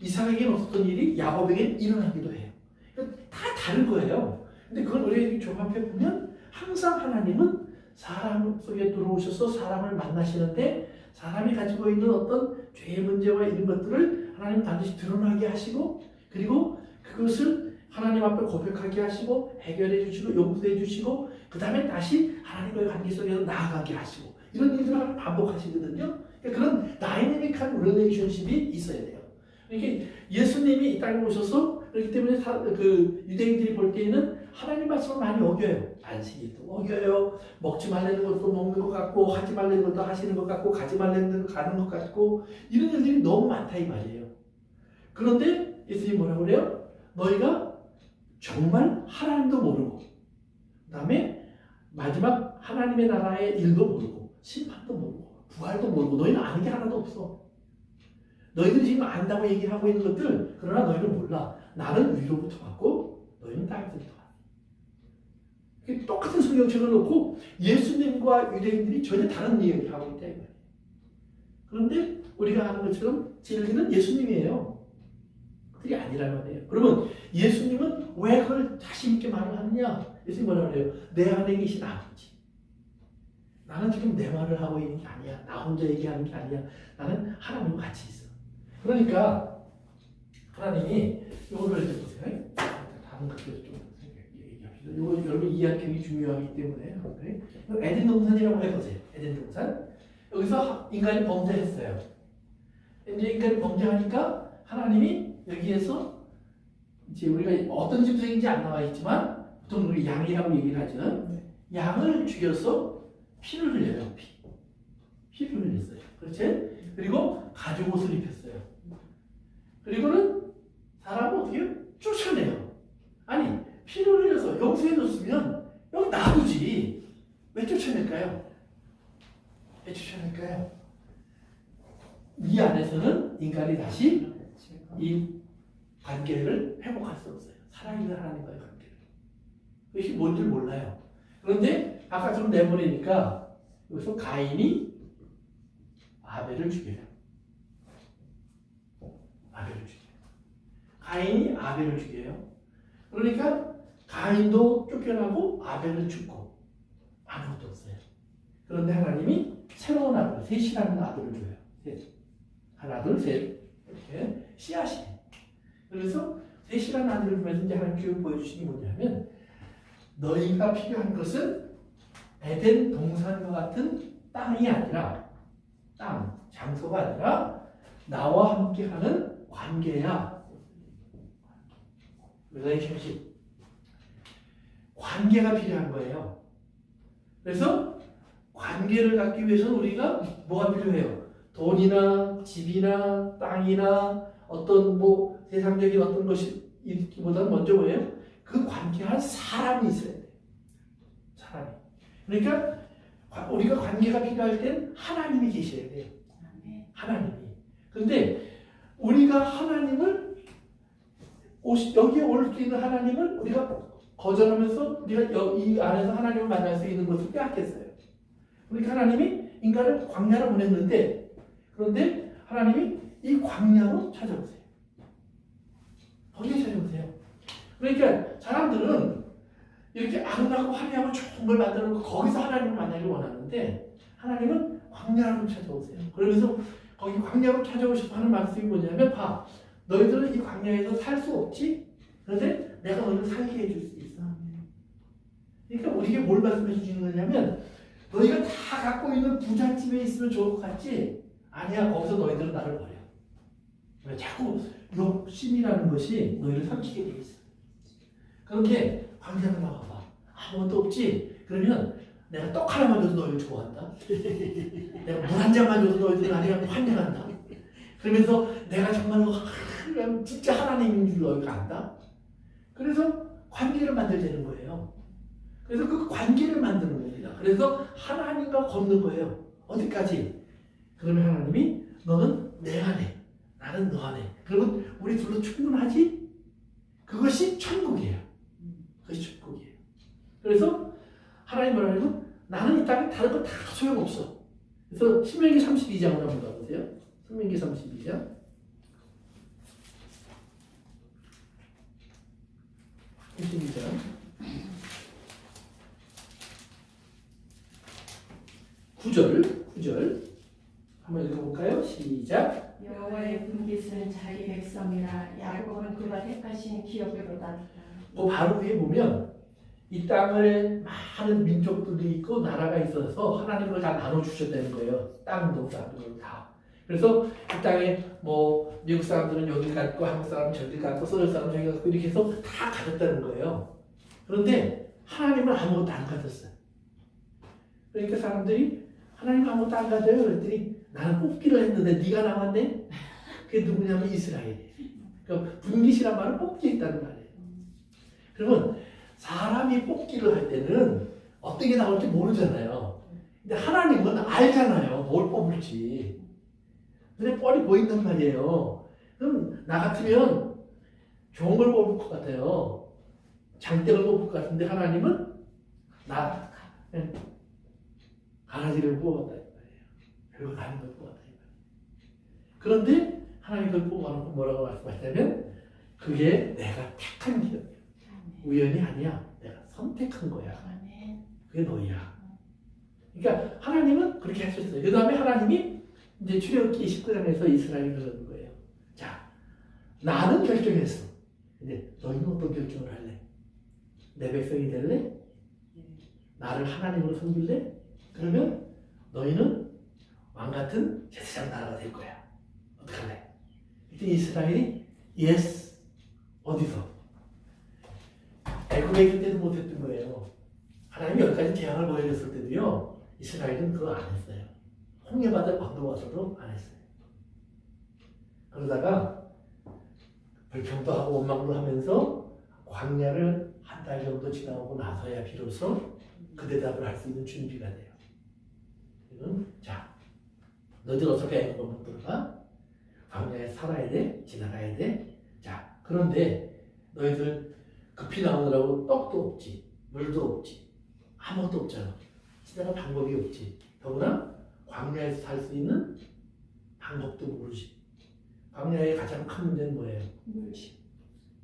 이삭에게는 없었던 일이 야곱에게는 일어나기도 해요. 그러니까 다 다른 거예요. 근데 그걸 우리가 종합해 보면 항상 하나님은 사람 속에 들어오셔서 사람을 만나시는데 사람이 가지고 있는 어떤 죄의 문제와 이런 것들을 하나님 반드시 드러나게 하시고 그리고 그것을 하나님 앞에 고백하게 하시고 해결해 주시고 용서해 주시고 그 다음에 다시 하나님과의 관계 속에서 나아가게 하시고 이런 일들을 반복하시거든요. 그러니까 그런 다이내믹한 릴레이션십이 있어야 돼요. 이렇게 예수님이 이 땅에 오셔서 그렇기 때문에 그 유대인들이 볼 때에는 하나님 말씀을 많이 어겨요. 안식일도 어겨요. 먹지 말라는 것도 먹는 것 같고 하지 말라는 것도 하시는 것 같고 가지 말라는 것도 가는 것 같고 이런 일들이 너무 많다 이 말이에요. 그런데 예수님이 뭐라고 그래요? 너희가 정말 하나님도 모르고 그 다음에 마지막 하나님의 나라의 일도 모르고 심판도 모르고 부활도 모르고 너희는 아는 게 하나도 없어. 너희들이 지금 안다고 얘기를 하고 있는 것들 그러나 너희는 몰라. 나는 위로부터 왔고 너희는 땅에서부터 왔어. 똑같은 성경책을 놓고 예수님과 유대인들이 전혀 다른 이야기를 하고 있다. 그런데 우리가 아는 것처럼 진리는 예수님이에요. 그게 아니란 말이에요. 그러면 예수님은 왜 그걸 자신 있게 말을 하느냐? 예수님 뭐라고 그래요? 내 안에 계신 아버지. 나는 지금 내 말을 하고 있는 게 아니야. 나 혼자 얘기하는 게 아니야. 나는 하나님과 같이 있어. 그러니까 하나님이 이거를 이제 보세요. 다른 것도 좀 얘기합시다. 이거 여러분 이해하기 굉장히 중요하기 때문에 에덴 동산이라고 해보세요. 에덴 동산. 여기서 인간이 범죄했어요. 이제 인간이 범죄하니까 하나님이 여기에서 이제 우리가 어떤 짐승인지 안 나와 있지만 보통 우리 양이라고 얘기를 하죠. 양을 죽여서 피를 흘려요. 피를 흘렸어요. 그렇지? 그리고 가죽 옷을 입혔어요. 그리고는 사람을 어떻게 해요? 쫓아내요. 아니 피를 흘려서 용서해줬으면 여기 놔두지. 왜 쫓아낼까요? 왜 쫓아낼까요? 이 안에서는 인간이 다시 이 관계를 회복할 수 없어요. 살아있는 하나님과의 관계를. 그것이 뭔지 몰라요. 그런데 아까처럼 내버리니까 여기서 가인이 아벨을 죽여요. 아벨을 죽여요. 가인이 아벨을 죽여요. 그러니까 가인도 쫓겨나고 아벨은 죽고 아무것도 없어요. 그런데 하나님이 새로운 아들, 셋이라는 아들을 줘요. 셋. 하나, 둘, 셋. 이렇게 씨앗이. 그래서 셋이라는 아들을 주면서 이제 하나님께서 보여주시는 게 뭐냐면 너희가 필요한 것은 에덴 동산과 같은 땅이 아니라 땅, 장소가 아니라 나와 함께하는 관계야. relationship. 관계가 필요한 거예요. 그래서 관계를 갖기 위해서는 우리가 뭐가 필요해요? 돈이나 집이나 땅이나 어떤 뭐 세상적인 어떤 것이 있기보다는 먼저 뭐예요? 그 관계한 사람이 있어야 돼요. 사람이. 그러니까 우리가 관계가 필요할 땐 하나님이 계셔야 돼요. 하나님이. 그런데 우리가 하나님을 여기에 올 수 있는 하나님을 우리가 거절하면서 우리가 이 안에서 하나님을 만날 수 있는 것을 빼앗겼어요. 그러니까 하나님이 인간을 광야로 보냈는데 그런데 하나님이 이 광야로 찾아오세요. 거기에 찾아오세요. 그러니까 사람들은 이렇게 아름답고 화려하고 좋은 걸 만들어 놓고 거기서 하나님을 만나길 원하는데 하나님은 광야로 찾아오세요. 그러면서 거기 광야로 찾아오셔서 하는 말씀이 뭐냐면 봐. 너희들은 이 광야에서 살 수 없지? 그런데 내가 너희를 살게 해줄 수 있어. 그러니까 우리에게 뭘 말씀해 주시는 거냐면 너희가 다 갖고 있는 부잣집에 있으면 좋을 것 같지? 아니야. 거기서 너희들은 나를 버려. 자꾸 욕심이라는 것이 너희를 삼키게 돼 있어. 그런데 광야로 나가봐. 아무것도 없지? 그러면 내가 떡 하나만 줘도 너희를 좋아한다. 내가 물 한 잔만 줘도 너희들 나를 환영한다. 그러면서 내가 정말로 진짜 하나님인 줄 너희가 안다. 그래서 관계를 만들자는 거예요. 그래서 그 관계를 만드는 겁니다. 그래서 하나님과 걷는 거예요. 어디까지? 그러면 하나님이 너는 내 안에, 나는 너 안에. 그러면 우리 둘로 충분하지? 그것이 천국이에요. 그것이 천국이에요. 그래서 하나님 뭐라고? 나는 이 땅에 다른 거 다 소용없어. 그래서 신명기 32장을 한번 가보세요. 신명기 32장. 32장. 9절 한번 읽어볼까요? 시작. 여호와의 분깃은 자기 백성이라 야곱은 그가 택하신 기업으로다. 그 바로 위에 보면 이 땅을 많은 민족들이 있고 나라가 있어서 하나님을 다 나눠주셨다는 거예요. 땅도 사람들 다. 그래서 이 땅에 뭐 미국 사람들은 여기 갔고 한국 사람은 저기 갔고 소련 사람은 저기 갔고 이렇게 해서 다 가졌다는 거예요. 그런데 하나님은 아무것도 안 가졌어요. 그러니까 사람들이 하나님 아무것도 안 가져요. 그랬더니 나는 뽑기를 했는데 네가 나왔네? 그게 누구냐면 이스라엘이에요. 그러니까 분깃이란 말은 뽑기에 있다는 말이에요. 그러면 사람이 뽑기를 할 때는 어떤 게 나올지 모르잖아요. 근데 하나님은 알잖아요. 뭘 뽑을지. 근데 뻔히 보인단 말이에요. 그럼 나 같으면 좋은 걸 뽑을 것 같아요. 장대를 뽑을 것 같은데 하나님은 나 가라지를 뽑았다 이 말이에요. 별거 다른 걸 뽑았다 이 말이에요. 그런데 하나님 그걸 뽑아놓고 뭐라고 말씀하시냐면 그게 내가 택한 길이에요. 우연이 아니야. 내가 선택한 거야. 그게 너희야. 그러니까 하나님은 그렇게 하셨어요. 그 다음에 하나님이 이제 출애굽기 19장에서 이스라엘을 그러는 거예요. 자, 나는 결정했어. 근데 너희는 어떤 결정을 할래? 내 백성이 될래? 나를 하나님으로 섬길래? 그러면 너희는 왕같은 제사장 나라가 될 거야. 어떡할래? 이때 이스라엘이 yes. 어디서? 애굽에 있을 때도 못했던 거예요. 하나님이 10가지 재앙을 보여줬을 때도요. 이스라엘은 그거 안 했어요. 홍해바다를 건너와서도 안 했어요. 그러다가 불평도 하고 원망도 하면서 광야를 한 달 정도 지나고 나서야 비로소 그 대답을 할 수 있는 준비가 돼요. 자, 너희들 어차피 애굽을 못 들어가. 광야에 살아야 돼. 지나가야 돼. 자, 그런데 너희들 급히 나오느라고 떡도 없지, 물도 없지, 아무것도 없잖아. 지나갈 방법이 없지. 더구나 광야에서 살 수 있는 방법도 모르지. 광야의 가장 큰 문제는 뭐예요?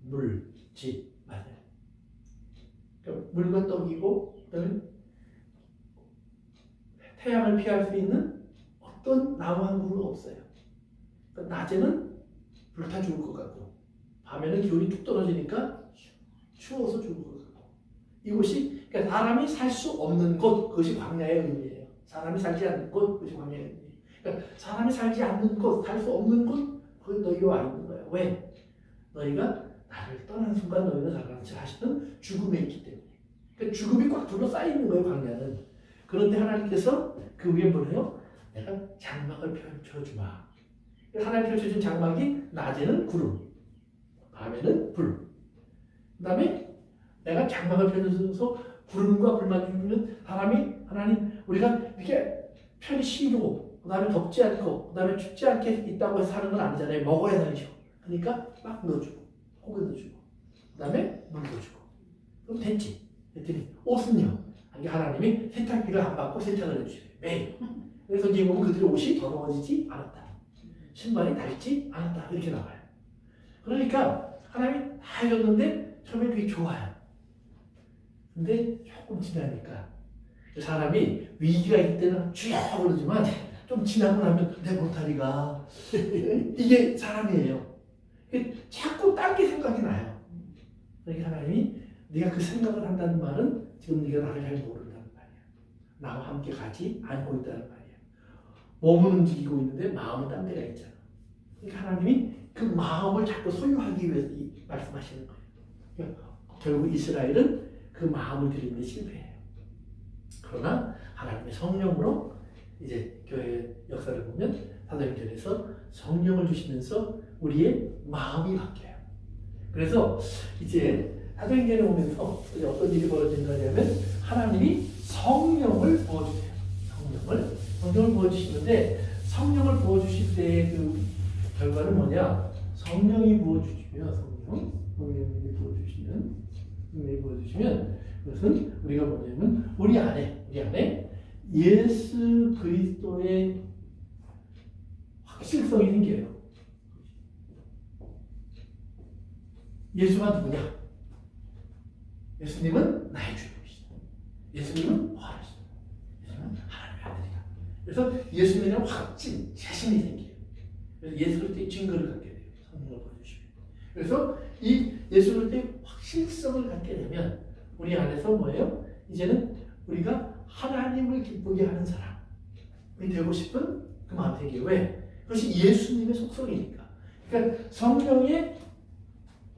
물, 집, 맞아요. 그러니까 물과 떡이고, 그다음에 태양을 피할 수 있는 어떤 나무 한 그루 없어요. 그러니까 낮에는 불타 죽을 것 같고, 밤에는 기온이 뚝 떨어지니까 추워서 죽을 것 같고. 이곳이 그러니까 사람이 살 수 없는 곳, 그것이 광야의 의미예요. 사람이 살지 않는 곳, 그것이 광야의 의미예요. 그러니까 사람이 살지 않는 곳, 살 수 없는 곳, 거기 너희가 와 있는 거야. 왜? 너희가 나를 떠나는 순간 너희는 사람같이 하시는 죽음에 있기 때문에. 그러니까 죽음이 꽉 둘러싸여 있는 거예요, 광야는. 그런데 하나님께서 그 위에 뭐래요? 내가 장막을 펼쳐주마. 하나님 펼쳐준 장막이 낮에는 구름, 밤에는 불. 그 다음에 내가 장막을 펼쳐줘서 구름과 불만 주면 하나님 우리가 이렇게 편히 쉬고 그 다음에 덥지 않고 그 다음에 춥지 않게 있다고 해서 사는 건 아니잖아요. 먹어야 되죠. 그러니까 막 넣어주고 고기 넣어주고 그 다음에 물도 주고 그럼 됐지. 그랬더니 옷은요. 하나님이 세탁비를 안 받고 세탁을 해주셔요. 매일. 그래서 이제 보면 그들의 옷이 더러워지지 않았다. 신발이 닳지 않았다. 이렇게 나와요. 그러니까 하나님이 다 해줬는데 처음에 그게 좋아요. 근데 조금 지나니까 사람이 위기가 있을 때는 주여 그러지만 좀 지나고 나면 내 못하리가 이게 사람이에요. 자꾸 딴 게 생각이 나요. 그러니까 하나님이 네가 그 생각을 한다는 말은 지금 네가 나를 잘 모른다는 말이야. 나와 함께 가지 않고 있다는 말이야. 몸은 움직이고 있는데 마음은 딴 데가 있잖아. 그러니까 하나님이 그 마음을 자꾸 소유하기 위해서 말씀하시는 거예요. 그러니까 결국 이스라엘은 그 마음을 드리는 데 실패해요. 그러나 하나님의 성령으로 이제 교회 역사를 보면 사도행전에서 성령을 주시면서 우리의 마음이 바뀌어요. 그래서 이제 사도행전에 오면서 어떤 일이 벌어진다면 하나님이 성령을 부어주세요. 성령을 부어주시는데 성령을 부어주실 때의 그 결과는 뭐냐? 성령이 부어주시면 성령이 부어주시면 그것은 우리가 뭐냐면 우리 안에 예수 그리스도의 확실성이 생겨요. 예수가 누구냐? 예수님은 나의 주님이시다. 예수님은 부활하시다. 예수님은 하나님의 아들이다. 그래서 예수님에 대한 확신, 자신이 생겨요. 그래서 예수 그리스도의 증거를 갖게 돼요. 성령을 보여주시면. 그래서 이 예수 그리스도의 확실성을 갖게 되면 우리 안에서 뭐예요? 이제는 우리가 하나님을 기쁘게 하는 사람이 되고 싶은 그 마음이 생겨요. 왜? 그것이 예수님의 속성이니까. 그러니까 성령의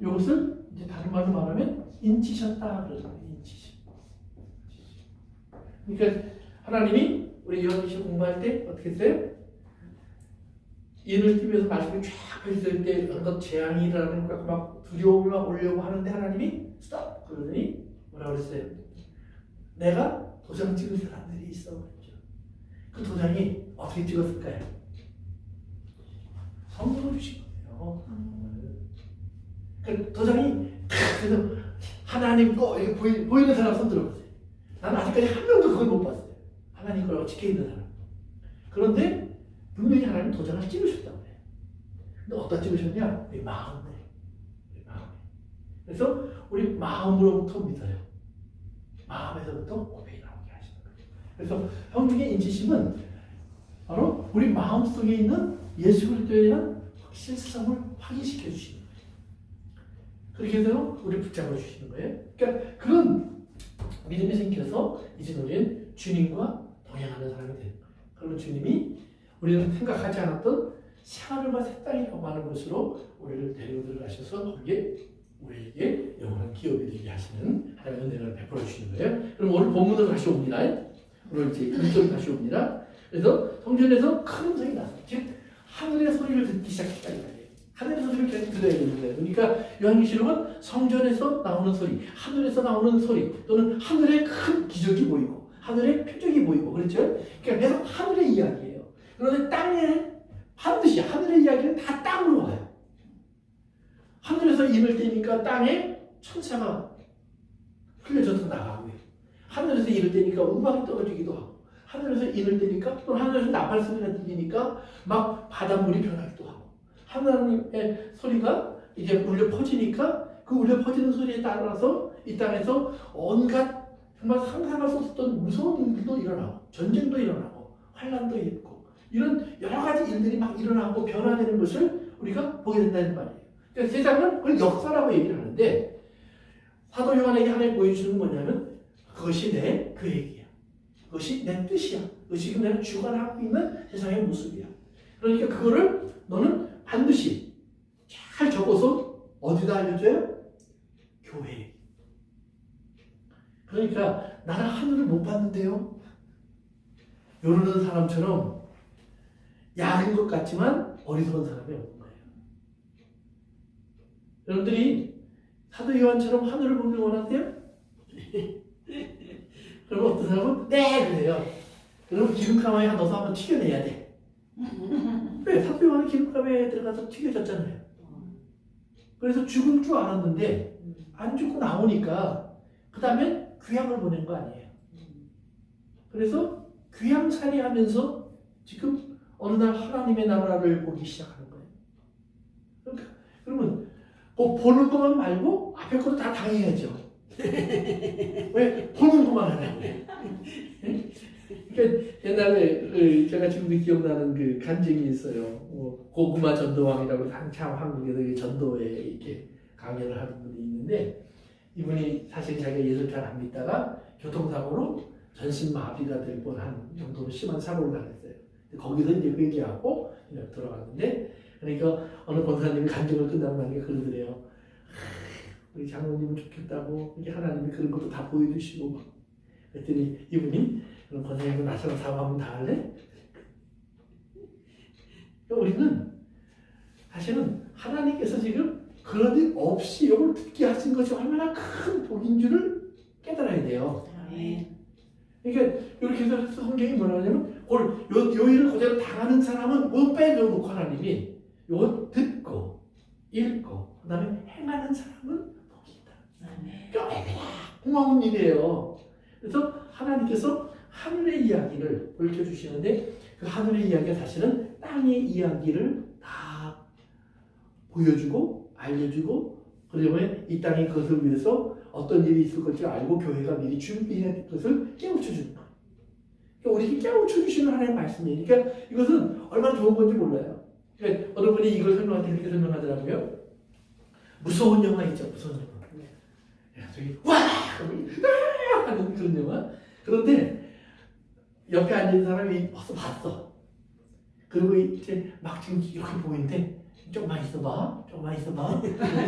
이것을 이제 다른 말로 말하면 인치셨다 그러잖아요. 인치시. 그러니까 하나님이 우리 요한계시록 공부할 때 어떻게 했어요? 인을 띄면서 말씀이 쫙 펼쳐질 때 어떤 재앙이 일어나는 것 같고 막 두려움이 막 오려고 하는데 하나님이 스톱! 그러더니 뭐라고 그랬어요? 내가 도장 찍은 사람들이 있어. 그랬죠. 그 도장이 어떻게 찍었을까요? 성령을 주신 거예요. 그 도장이 그래서 하나님 거 이렇게 보이는 사람 손 들어보세요. 나는 아직까지 한 명도 그걸 못 봤어요. 하나님 거라고 찍혀있는 사람. 그런데 분명히 하나님 도장을 찍으셨다고 해요. 근데 어디다 찍으셨냐? 우리 마음에. 그래서 우리 마음으로부터 믿어요. 마음에서부터 고백이 나오게 하시는 거예요. 그래서 성령의 인치심은 바로 우리 마음속에 있는 예수 그리스도에 대한 확실성을 확인시켜 주시는 거예요. 그렇게 해서 우리를 붙잡아 주시는 거예요. 그러니까 그런 믿음이 생겨서 이제 우리는 주님과 동행하는 사람이 되는 거예요. 그러면 주님이 우리는 생각하지 않았던 새하늘과 새 땅이라고 하는 것으로 우리를 데리고 들어가셔서 거기에 우리에게 영원한 기업이 되게 하시는 하나님의 은혜를 베풀어 주시는 거예요. 그럼 오늘 본문으로 다시 옵니다. 오늘 이제 1절 다시 옵니다. 그래서 성전에서 큰 음성이 났어요. 즉 하늘의 소리를 듣기 시작했다 이 말이에요. 하늘의 소리를 계속 들어야 되는 거예요. 그러니까 요한계시록은 성전에서 나오는 소리, 하늘에서 나오는 소리, 또는 하늘의 큰 기적이 보이고 하늘의 표적이 보이고 그렇죠? 그러니까 계속 하늘의 이야기예요. 그런데 땅에 반드시 하늘의 이야기는 다 땅으로 와요. 하늘에서 인을 떼니까 땅에 천사가 흘려져서 나가고요. 하늘에서 인을 떼니까 우박이 떨어지기도 하고, 하늘에서 인을 떼니까 또 하늘에서 나팔 소리가 들리니까 막 바닷물이 변하기도 하고, 하나님의 소리가 이제 울려 퍼지니까 그 울려 퍼지는 소리에 따라서 이 땅에서 온갖 정말 상상할 수 없었던 무서운 일들도 일어나고, 전쟁도 일어나고, 환란도 있고, 이런 여러 가지 일들이 막 일어나고 변화되는 것을 우리가 보게 된다는 말이에요. 그러니까 세상은 그걸 역사라고 얘기를 하는데, 사도 요한에게 하나님 보여주는 뭐냐면 그것이 내 계획이야. 그것이 내 뜻이야. 그것이 지금 내가 주관하고 있는 세상의 모습이야. 그러니까 그거를 너는 반드시 잘 적어서 어디다 알려줘요? 교회에. 그러니까 나는 하늘을 못 봤는데요. 이러는 사람처럼 야인 것 같지만 어리석은 사람이 없는 거예요. 여러분들이 사도 요한처럼 하늘을 보길 원하세요? 그럼 어떤 사람은 네! 그래요. 그럼 기름가마에 넣어서 한번 튀겨내야 돼. 왜? 사도 요한은 기름가마에 들어가서 튀겨졌잖아요. 그래서 죽을 줄 알았는데 안 죽고 나오니까 그 다음에 귀향을 보낸 거 아니에요. 그래서 귀향살이 하면서 지금 어느 날 하나님의 나라를 보기 시작하는 거예요. 그러니까 그러면 보는 것만 말고 앞에 것도 다 당해야죠. 왜? 보는 것만 하냐고. 그러니까 옛날에 제가 지금도 기억나는 그 간증이 있어요. 고구마 전도왕이라고 한참 한국에서 전도에 이렇게 강연을 하는 분이 있는데, 이분이 사실 자기가 예수를 잘 안 믿다가 교통사고로 전신마비가 될 뻔한 정도로 심한 사고를 당했어요. 거기서 이제 회개하고 들어갔는데, 그러니까 어느 권사님이 간증을 끝나고 나니까 그러더래요. 우리 장로님은 좋겠다고 이게 하나님이 그런 것도 다 보여주시고 막. 그랬더니 이분이 그럼 권사님도 나처럼 사고 한번 다 할래? 그러니까 우리는 사실은 하나님께서 지금 그런 일 없이 이걸 듣게 하신 것이 얼마나 큰 복인 줄을 깨달아야 돼요. 그러니까 이렇게 해서 성경이 뭐라 하냐면 요 일을 그대로 당하는 사람은 못 빼놓고 하나님이 요거 듣고 읽고 그 다음에 행하는 사람은 복이 있다. 그러니까 고마운 일이에요. 그래서 하나님께서 하늘의 이야기를 보여주시는데 그 하늘의 이야기가 사실은 땅의 이야기를 다 보여주고 알려주고, 그리고 이 땅의 것을 위해서 어떤 일이 있을 것을 알고 교회가 미리 준비해야 될 것을 깨우쳐주는 거예요. 그러니까 우리에게 깨우쳐주시는 하나님의 말씀이에요. 그러니까 이것은 얼마나 좋은 건지 몰라요. 그러니까 어느 분이 이걸 설명할 때 이렇게 설명하더라고요. 무서운 영화 있죠, 무서운 영화. 저기 와! 하는 그런 영화. 그런데 옆에 앉은 사람이 벌써 봤어. 그리고 이제 막 지금 이렇게 보이는데 조금만 있어봐, 조금만 있어봐.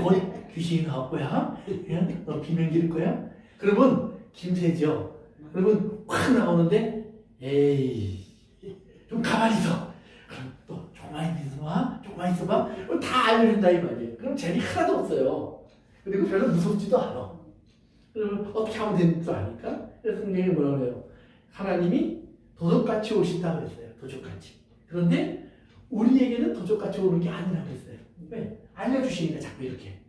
거기 귀신이 나올 거야. 너 비명 지를 거야. 그러면 김새죠. 그러면 확 나오는데 에이 좀 가만히 있어. 그럼 또 조금만 있어봐, 조금만 있어봐. 그럼 다 알려준다 이 말이에요. 그럼 재미 하나도 없어요. 그리고 별로 무섭지도 않아. 그러면 어떻게 하면 되는 줄 아니까? 그래서 성경이 뭐라 그래요? 하나님이 도적같이 오신다 그랬어요. 도적같이. 그런데 우리에게는 도적같이 오는 게 아니라고 했어요. 왜? 알려주시니까 자꾸 이렇게.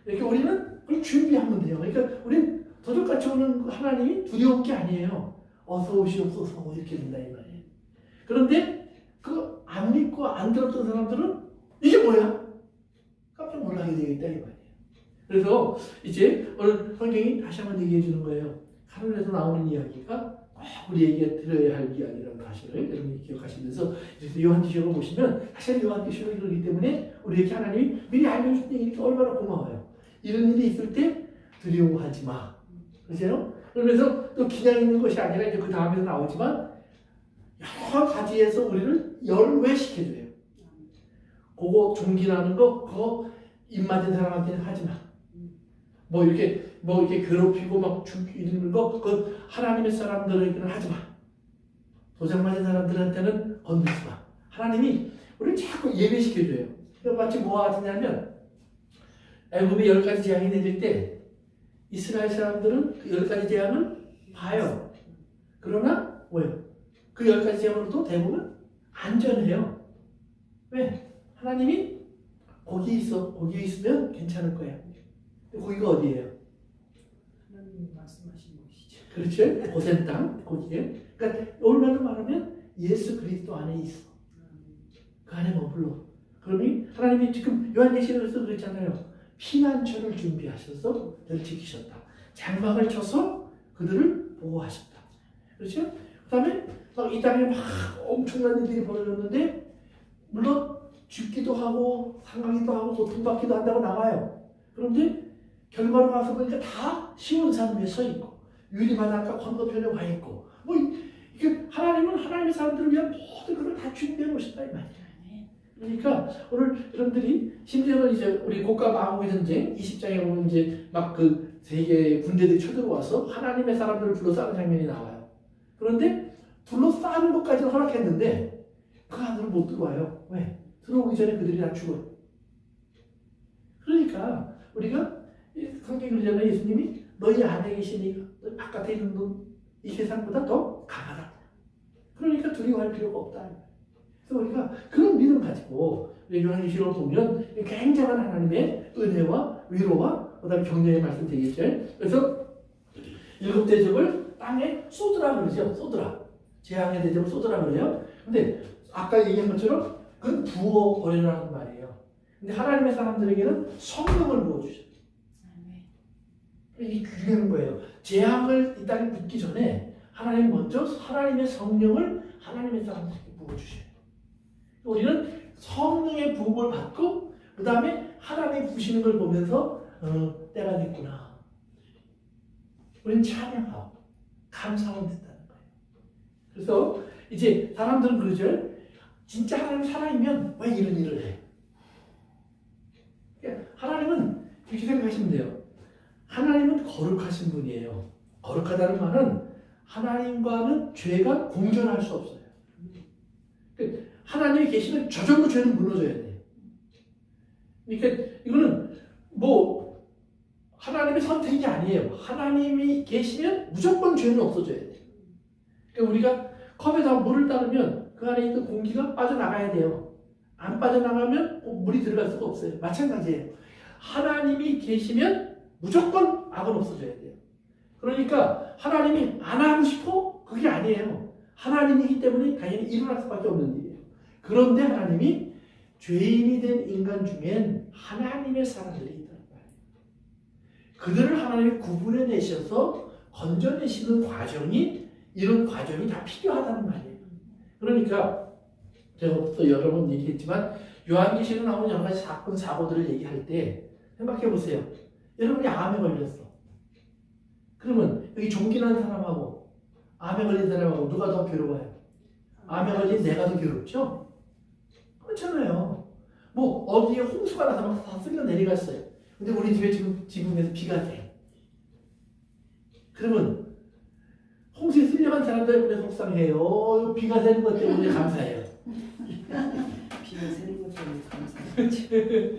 그러니까 우리는 그걸 준비하면 돼요. 그러니까 우리는 도적같이 오는 하나님이 두려운 게 아니에요. 어서 오시옵소서 이렇게 된다 이 말이에요. 그런데 그 안 믿고 안 들었던 사람들은 이게 뭐야? 깜짝 놀라게 되겠다 이 말이에요. 그래서 이제 오늘 성경이 다시 한번 얘기해 주는 거예요. 하늘에서 나오는 이야기가 꼭 우리에게 들어야 할 이야기라는 사실을 여러분이 기억하시면서 요한계시록을 보시면 사실 요한계시록이 그렇기 때문에 우리에게 하나님이 미리 알려준 얘기니까 얼마나 고마워요. 이런 일이 있을 때 두려워하지 마. 그렇죠? 그러면서 또 그냥 있는 것이 아니라 이제 그 다음에도 나오지만 여러 가지에서 우리를 열외시켜줘요. 그거 종기라는 거 그거 입 맞은 사람한테는 하지 마. 뭐 이렇게 괴롭히고 막 죽이는 거 그 하나님의 사람들에게는 하지 마. 도장 맞은 사람들한테는 건들지 마. 하나님이 우리를 자꾸 예배시켜줘요. 마치 뭐와 같으냐면 애굽에 10가지 재앙이 내릴 때 이스라엘 사람들은 그 10가지 재앙을 봐요. 그러나 뭐예요? 그 10가지 재앙으로도 대부분 안전해요. 왜? 하나님이 거기에 있으면 괜찮을 거야. 거기가 어디예요? 하나님이 말씀하신 곳이죠. 그렇죠? 고센 땅, 거기에. 그러니까 오늘날로 말하면 예수 그리스도 안에 있어. 그 안에 머물러. 그러니 하나님이 지금 요한계시록에서 그랬잖아요. 피난처를 준비하셔서 너를 지키셨다. 장막을 쳐서 그들을 보호하셨다. 그렇죠? 그 다음에 막 이 땅에 막 엄청난 일들이 벌어졌는데 물론 죽기도 하고 상하기도 하고 고통받기도 한다고 나와요. 그런데 결과로 가서 보니까 다 시온산 위에 서 있고 유리바닷가 건너편에 와 있고 뭐 이게 하나님은 하나님의 사람들을 위한 모든 것을 다 준비해 놓으셨다 이 말이에요. 그러니까 오늘 여러분들이 심지어는 이제 우리 고가 마음의 전쟁 20장에 보면 이제 막 그 세계 군대들이 쳐들어와서 하나님의 사람들을 둘러싸는 장면이 나와요. 그런데 둘러싸는 것까지는 허락했는데 그 안으로 못 들어와요. 왜? 들어오기 전에 그들이 다 죽어요. 그러니까 우리가 성경에 그러잖아요. 예수님이 너희 안에 계시니까 바깥에 있는 놈 이 세상보다 더 강하다. 그러니까 두려워할 필요가 없다. 그래서 우리가 그런 믿음 가지고 요한계시록을 보면 굉장한 하나님의 은혜와 위로와 그다음에 격려의 말씀 되겠죠. 그래서 7 대접을 땅에 쏟으라 그러죠. 쏟으라. 재앙의 대접을 쏟으라 그래요. 근데 아까 얘기한 것처럼 그건 부어버리라는 말이에요. 근데 하나님의 사람들에게는 성령을 부어주셔요. 이게 중요한 거예요. 재앙을 이 땅에 묻기 전에 하나님 먼저 하나님의 성령을 하나님의 사람들에게 부어주셔요. 우리는 성령의 부음을 받고 그 다음에 하나님이 부시는 걸 보면서 때가 됐구나. 우리는 찬양하고 감사하면 된다는 거예요. 그래서 이제 사람들은 그러죠. 진짜 하나님 살아있면 왜 이런 일을 해? 그러니까 하나님은 이렇게 생각하시면 돼요. 하나님은 거룩하신 분이에요. 거룩하다는 말은 하나님과는 죄가 공존할 수 없어요. 그러니까 하나님이 계시면 저 정도 죄는 무너져야 돼요. 그러니까 이거는 뭐 하나님의 선택이 아니에요. 하나님이 계시면 무조건 죄는 없어져야 돼요. 그러니까 우리가 컵에다 물을 따르면 그 안에 있던 공기가 빠져나가야 돼요. 안 빠져나가면 물이 들어갈 수가 없어요. 마찬가지예요. 하나님이 계시면 무조건 악은 없어져야 돼요. 그러니까 하나님이 안 하고 싶어? 그게 아니에요. 하나님이기 때문에 당연히 일어날 수밖에 없는 일이에요. 그런데 하나님이 죄인이 된 인간 중엔 하나님의 사람들이 있다는 거예요. 그들을 하나님이 구분해 내셔서 건져내시는 과정이 이런 과정이 다 필요하다는 말이에요. 그러니까 제가 또 여러 번 얘기했지만 요한계시록에 나오는 여러 가지 사건 사고들을 얘기할 때 생각해 보세요. 여러분이 암에 걸렸어. 그러면 여기 종기난 사람하고 암에 걸린 사람하고 누가 더 괴로워요? 암에 걸린 내가 더 괴롭죠? 그렇잖아요. 뭐 어디에 홍수가 나서 막 다 쓸려 내려갔어요. 근데 우리 집에 지금에서 비가 돼. 그러면 홍수에 쓸려간 사람들 때문에 속상해요. 비가 새는 것 때문에 감사해요. 비가 새는 것 때문에 감사해요.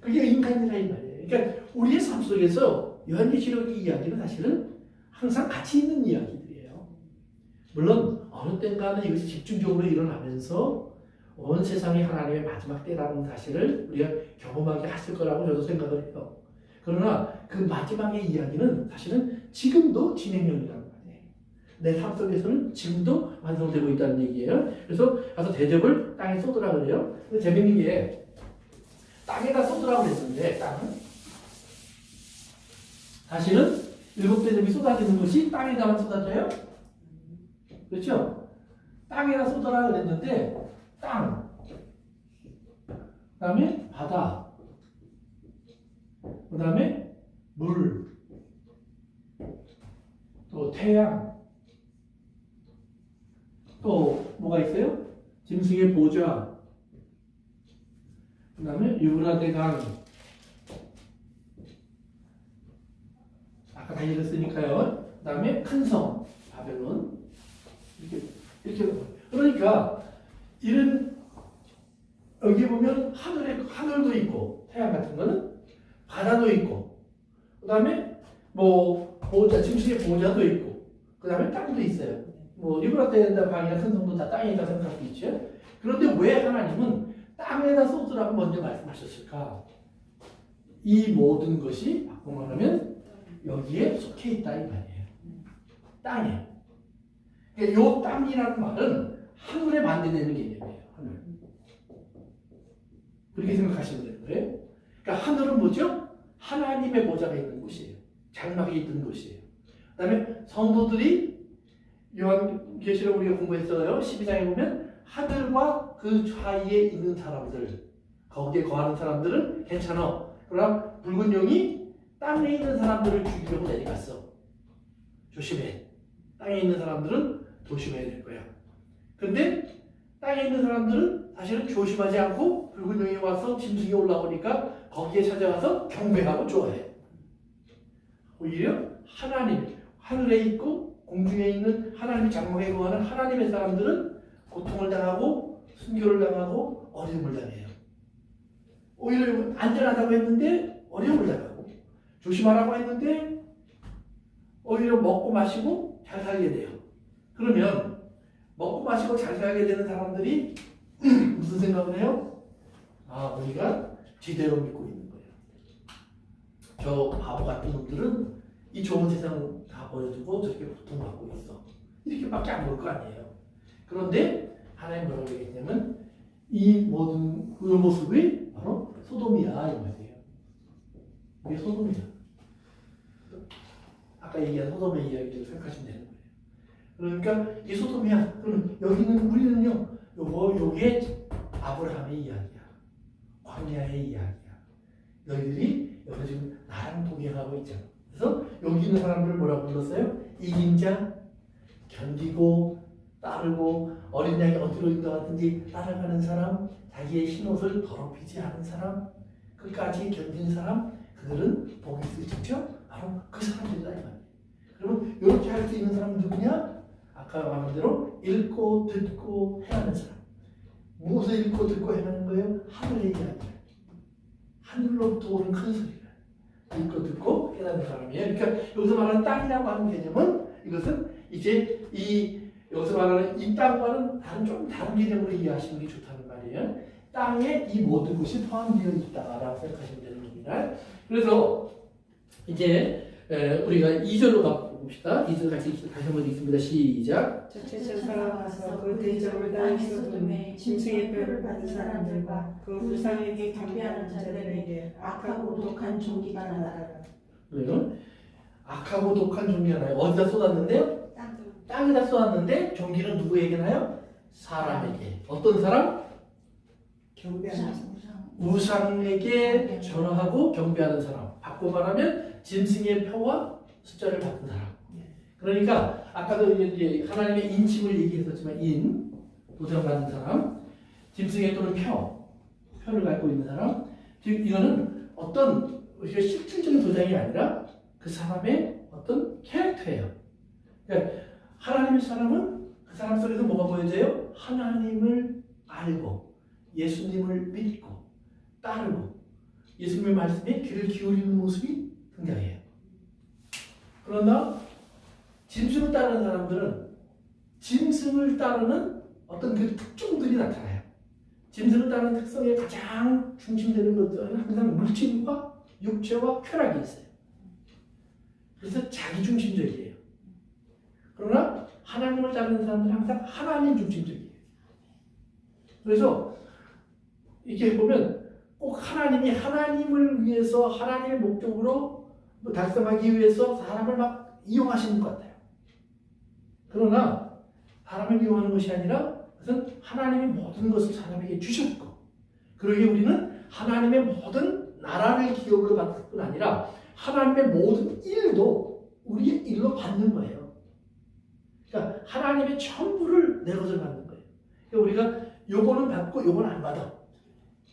그게 인간이라 이 말이에요. 그러니까 우리의 삶 속에서 요한계시록의 이야기는 사실은 항상 같이 있는 이야기들이에요. 물론 어느 땐가는 이것이 집중적으로 일어나면서 온 세상이 하나님의 마지막 때라는 사실을 우리가 경험하게 하실 거라고 저도 생각을 해요. 그러나 그 마지막의 이야기는 사실은 지금도 진행형이라는 말이에요. 내 삶 속에서는 지금도 완성되고 있다는 얘기예요. 그래서 가서 대접을 땅에 쏟으라 그래요. 근데 재밌는 게 땅에다 쏟으라고 그랬는데 땅은 사실은 7 대접이 쏟아지는 것이 땅에다만 쏟아져요? 그렇죠? 땅에다 쏟아라 그랬는데 땅, 그 다음에 바다, 그 다음에 물, 또 태양, 또 뭐가 있어요? 짐승의 보좌, 그 다음에 유브라데 강, 아까 다 읽었으니까요. 그 다음에 큰 성, 바벨론, 이렇게 그러니까 이런 여기 보면 하늘도 있고 태양 같은 거는 바다도 있고 그 다음에 뭐 보좌 짐승의 보좌도 있고 그 다음에 땅도 있어요. 뭐 유브라데나 강이나 큰 성도 다 땅에 있다 생각할 수 있죠. 그런데 왜 하나님은 땅에다 쏟으라고 먼저 말씀하셨을까? 이 모든 것이 바꿔 말하면 여기에 속해 있다 이 말이에요. 땅에. 그러니까 요 땅이라는 말은 하늘에 반대되는 개념이에요. 하늘. 그렇게 생각하시면 되는 거예요. 그러니까 하늘은 뭐죠? 하나님의 보좌가 있는 곳이에요. 장막이 있는 곳이에요. 그 다음에 성도들이 요한계시록 우리가 공부했어요. 12장에 보면 하늘과 그 사이에 있는 사람들, 거기에 거하는 사람들은 괜찮아. 그러나 붉은 용이 땅에 있는 사람들을 죽이려고 내려갔어. 조심해. 땅에 있는 사람들은 조심해야 될 거야. 근데 땅에 있는 사람들은 사실은 조심하지 않고 붉은 용이 와서 짐승이 올라오니까 거기에 찾아가서 경배하고 좋아해. 오히려 하나님, 하늘에 있고 공중에 있는 하나님의 장막에 거하는 하나님의 사람들은 고통을 당하고 순교를 당하고 어려움을 당해요. 오히려 안전하다고 했는데 어려움을 당하고 조심하라고 했는데 오히려 먹고 마시고 잘 살게 돼요. 그러면 먹고 마시고 잘 살게 되는 사람들이 무슨 생각을 해요? 아, 우리가 제대로 믿고 있는 거예요. 저 바보 같은 놈들은 이 좋은 세상 다 버려두고 저렇게 고통받고 있어. 이렇게밖에 안 볼 거 아니에요. 그런데 하나님 뭐라고 얘기했냐면 이 모든 그 모습이 바로 소돔이야 이 말이에요. 이게 소돔이야. 아까 얘기한 소돔의 이야기를 생각하시면 되는 거예요. 그러니까 이 소돔이야. 그럼 여기는 우리는요. 요게 아브라함의 이야기야. 광야의 이야기야. 너희들이 여기 지금 나랑 동행하고 있잖아. 그래서 여기 있는 사람들을 뭐라고 불렀어요? 이긴 자, 견디고 따르고 어린 양이 어디로 인도하든지 따라가는 사람, 자기의 흰옷을 더럽히지 않은 사람, 끝까지 견디는 사람, 그들은 복이 있을지죠? 바로 그 사람들이다 이 말이에요. 그러면 이렇게 할 수 있는 사람은 누구냐? 아까 말한 대로 읽고 듣고 행하는 사람. 무엇을 읽고 듣고 행하는 거예요? 하늘의 이야기. 하늘로부터 오는 큰 소리를 읽고 듣고 행하는 사람이에요. 그러니까 여기서 말하는 땅이라고 하는 개념은 이것은 이제 여기서 말하는 이 땅과는 좀 다른 개념으로 이해하시는 게 좋다는 말이에요. 땅에 이 모든 것이 포함되어 있다라고 생각하시면 되는 겁니다. 그래서 이제 우리가 2절로 가봅시다. 2절 같이 다시 한번 읽습니다. 시작. 첫째 살아가서 그 대적을 땅에 쏟음에 짐승의 뼈를 받은 사람들과 그 불쌍하게 경배하는 자들에게 악하고 독한 종기가 나더라. 그래요? 악하고 독한 종기가 나요. 어디다 쏟았는데요? 땅에다 쏟았는데 종기는 누구에게 나요? 사람에게. 어떤 사람? 경배하는 우상에게 절하고 경배하는 사람. 바꿔 말하면 짐승의 표와 숫자를 받은 사람. 그러니까 아까도 이제 하나님의 인침을 얘기했었지만 도장받은 사람, 짐승의 또는 표를 갖고 있는 사람. 즉 이거는 어떤 실질적인 도장이 아니라 그 사람의 어떤 캐릭터예요. 그러니까 하나님의 사람은 그 사람 속에서 뭐가 보여져요? 하나님을 알고 예수님을 믿고 따르고 예수님의 말씀에 귀를 기울이는 모습이 등장해요. 그러나 짐승을 따르는 사람들은 짐승을 따르는 어떤 그 특종들이 나타나요. 짐승을 따르는 특성의 가장 중심되는 것들은 항상 물질과 육체와 쾌락이 있어요. 그래서 자기중심적이에요. 그러나 하나님을 따르는 사람들은 항상 하나님 중심적이에요. 그래서 이렇게 보면 꼭 하나님이 하나님을 위해서 하나님의 목적으로 달성하기 위해서 사람을 막 이용하시는 것 같아요. 그러나 사람을 이용하는 것이 아니라 그것은 하나님이 모든 것을 사람에게 주셨고 그러기에 우리는 하나님의 모든 나라를 기업으로 받을 뿐 아니라 하나님의 모든 일도 우리의 일로 받는 거예요. 그러니까 하나님의 전부를 내 것을 받는 거예요. 그러니까 우리가 요거는 받고 요거는 안 받아.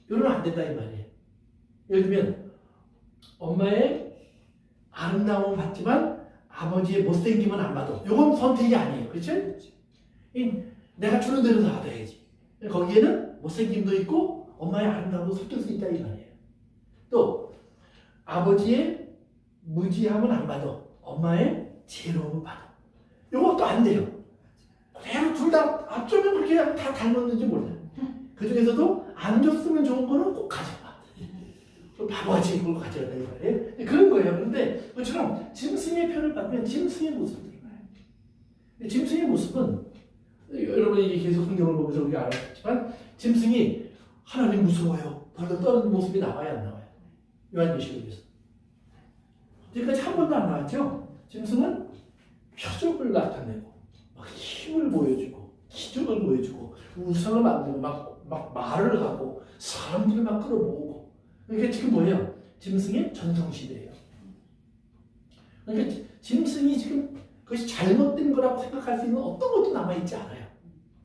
요거는 안 된다 이 말이에요. 예를 들면 엄마의 아름다움은 받지만 아버지의 못생김은 안 받아. 요건 선택이 아니에요. 그렇죠? 내가 주는 대로 다 받아야지. 거기에는 못생김도 있고 엄마의 아름다움도 섞일 수 있다 이 말이에요. 또 아버지의 무지함은 안 받아. 엄마의 지혜로움을 받아. 요것도 안 돼요. 그냥 둘 다 어쩌면 그렇게 다 닮았는지 몰라요. 그 중에서도 안 줬으면 좋은 거는 꼭 가져가. 바보같이 이걸 가져가다 이 말이에요. 그런 거예요. 그런데 그처럼 짐승의 편을 받으면 짐승의 모습을 드러나요. 짐승의 모습은 여러분이 이게 계속 성경을 보면서 우리가 알았지만 짐승이 하나님 무서워요. 벌떡 떠는 모습이 나와야 안 나와요. 요한계시록에서. 지금까지 한 번도 안 나왔죠. 짐승은 표적을 나타내고 막 힘을 보여주고 기적을 보여주고 우상을 만들고 막 말을 하고 사람들을 막 끌어모으고. 그러니까 지금 뭐예요? 짐승의 전성시대예요. 그러니까 짐승이 지금 그것이 잘못된 거라고 생각할 수 있는 어떤 것도 남아있지 않아요.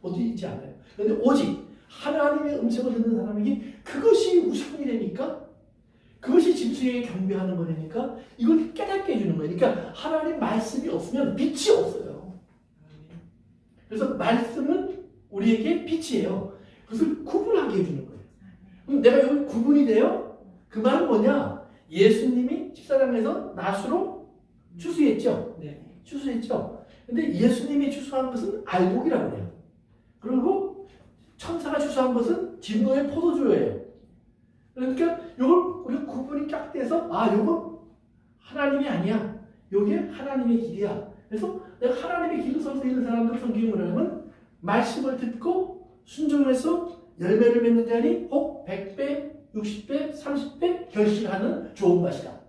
어디 있지 않아요. 그런데 오직 하나님의 음성을 듣는 사람에게 그것이 우상이 되니까, 그것이 짐승에게 경배하는 거니까 이걸 깨닫게 해주는 거예요. 그러니까 하나님 말씀이 없으면 빛이 없어요. 그래서 말씀은 우리에게 빛이에요. 그것을 구분하게 해주는 거예요. 그럼 내가 여기 구분이 돼요? 그 말은 뭐냐? 예수님이 십사장에서 낫으로 추수했죠. 네. 추수했죠. 근데 예수님이 추수한 것은 알곡이라고 해요. 그리고 천사가 추수한 것은 진노의 포도주예요. 그러니까 이걸 우리 구분이 딱 돼서 이건 하나님이 아니야. 이게 하나님의 길이야. 그래서 내가 하나님의 길을 설 수 있는 사람들 성경을 하면 말씀을 듣고 순종해서 열매를 맺는 자니 혹 100배, 60배, 30배 결실하는 좋은 밭이다.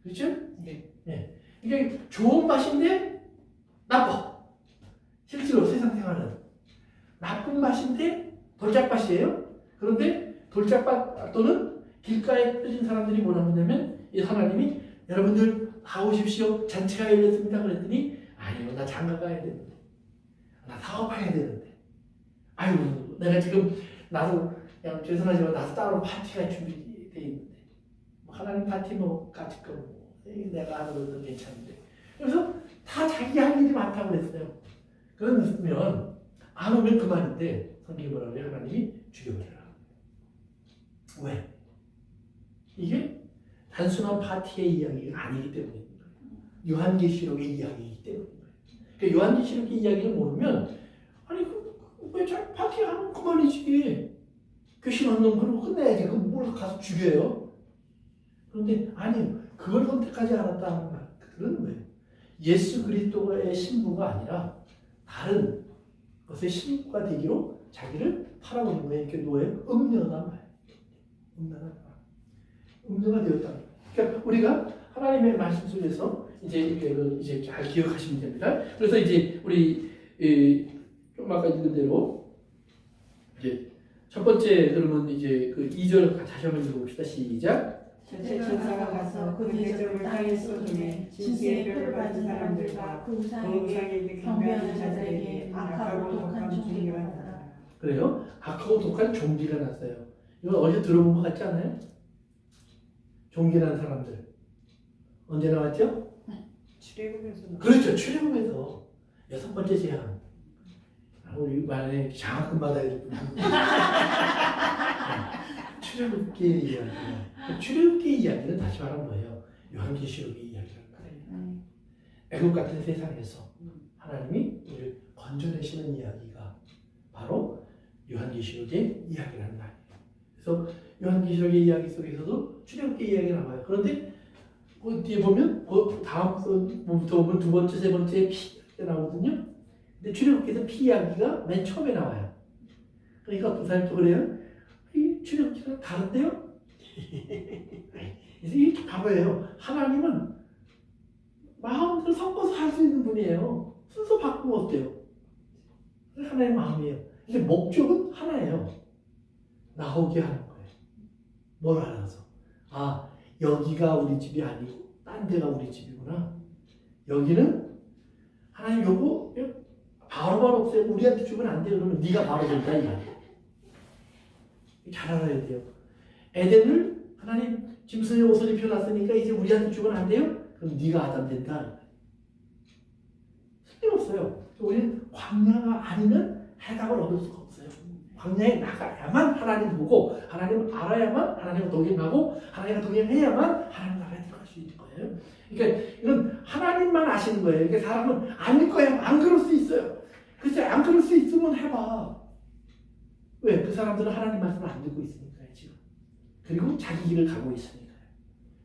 그렇죠? 네. 이게 좋은 밭인데 나빠. 실제로 세상 생활은 나쁜 밭인데 돌짝밭이에요. 그런데 돌짝밭 또는 길가에 펴진 사람들이 뭐라 하냐면 이 하나님이 여러분들 다 오십시오. 잔치가 열렸습니다. 그랬더니 아니요, 나 장가 가야 되는데, 나 사업해야 되는데, 아유 내가 지금 나도 그냥 죄송하지만 나도 따로 파티가 준비되어 있는데 뭐 하나님 파티 뭐 같이 거 내가 하는 것도 괜찮은데, 그래서 다 자기 할 일이 많다고 그랬어요. 그러면 안 오면 그만인데 성경이 뭐라고 해요? 하나님이 죽여버려라. 왜? 이게 단순한 파티의 이야기가 아니기 때문입니다. 요한계시록의 이야기이기 때문입니다. 그러니까 요한계시록의 이야기를 모르면 아니 왜 잘 파티하면 그만이지. 교신 운동하고 끝내야지. 그럼 뭘 가서 죽여요? 그런데 아니요. 그걸 선택하지 않았다는 말. 그들은 왜? 예수 그리스도의 신부가 아니라 다른 것의 신부가 되기로 자기를 팔아버린 거예요. 이렇게 뭐예요? 음녀란 말. 음녀가 되었다. 그러니까 우리가 하나님의 말씀 속에서 이제 잘 기억하시면 됩니다. 그래서 이제 우리 좀 아까 읽은 대로 이제 첫 번째 그러면 이제 그 2절 다시 한번 읽어봅시다. 시작. 첫째 천사가 가서 그 대접을 땅에 쏟음에 진수의 표를 받은 사람들과 그 우상에게 경배하는 자들에게 악하고 독한 종기가 났다. 그래요? 악하고 독한 종기가 났어요. 이거 어디서 들어본 것 같지 않아요? 종기라는 사람들 언제 나왔죠? 출애굽에서. 그렇죠. 출애굽에서 6번째 재앙. 우리 만에 장학금 받아야 될 분. 출애굽기의 이야기. 출애굽기의 이야기는 다시 말하면 뭐예요? 요한계시록의 이야기라는 거예요. 애국 같은 세상에서 하나님이 우리를 건져내시는 이야기가 바로 요한계시록의 이야기라는 말이에요. 그래서 요한계시록의 이야기 속에서도 출애굽기의 이야기가 나와요. 그런데 뒤에 보면 다음부터 보면 두 번째, 세 번째 피 이야기가 나오거든요. 근데 출애굽기에서 피 이야기가 맨 처음에 나와요. 그러니까 어떤 사람이 또 그래요? 이 출애굽기가 다른데요? 이게 바보예요. 하나님은 마음대로 섞어서 할 수 있는 분이에요. 순서 바꾸면 어때요? 하나님의 마음이에요. 근데 목적은 하나예요. 나오게 하는 거예요. 뭘 알아서? 여기가 우리 집이 아니고 딴 데가 우리 집이구나. 여기는 하나님 요거 바로바로 없애고 우리한테 주면 안 돼. 그러면 네가 바로 된다 이 말이에요. 잘 알아야 돼요. 에덴을 하나님 짐승의 옷을 입혀놨으니까 이제 우리한테 주면 안 돼요? 그럼 네가 아담 된다. 틀림없어요. 우리는 광야가 아니면 해답을 얻을 수가 없어요. 광야에 나가야만 하나님 보고 하나님을 알아야만 하나님과 동행하고 하나님과 동행해야만 하나님 나라에 들어갈 수 있는 거예요. 그러니까 이건 하나님만 아시는 거예요. 그러니까 사람은 아닐 거야. 안 그럴 수 있어요. 글쎄 안 그럴 수 있으면 해봐. 왜? 그 사람들은 하나님 말씀을 안 듣고 있으니까요, 지금. 그리고 자기 길을 가고 있으니까요.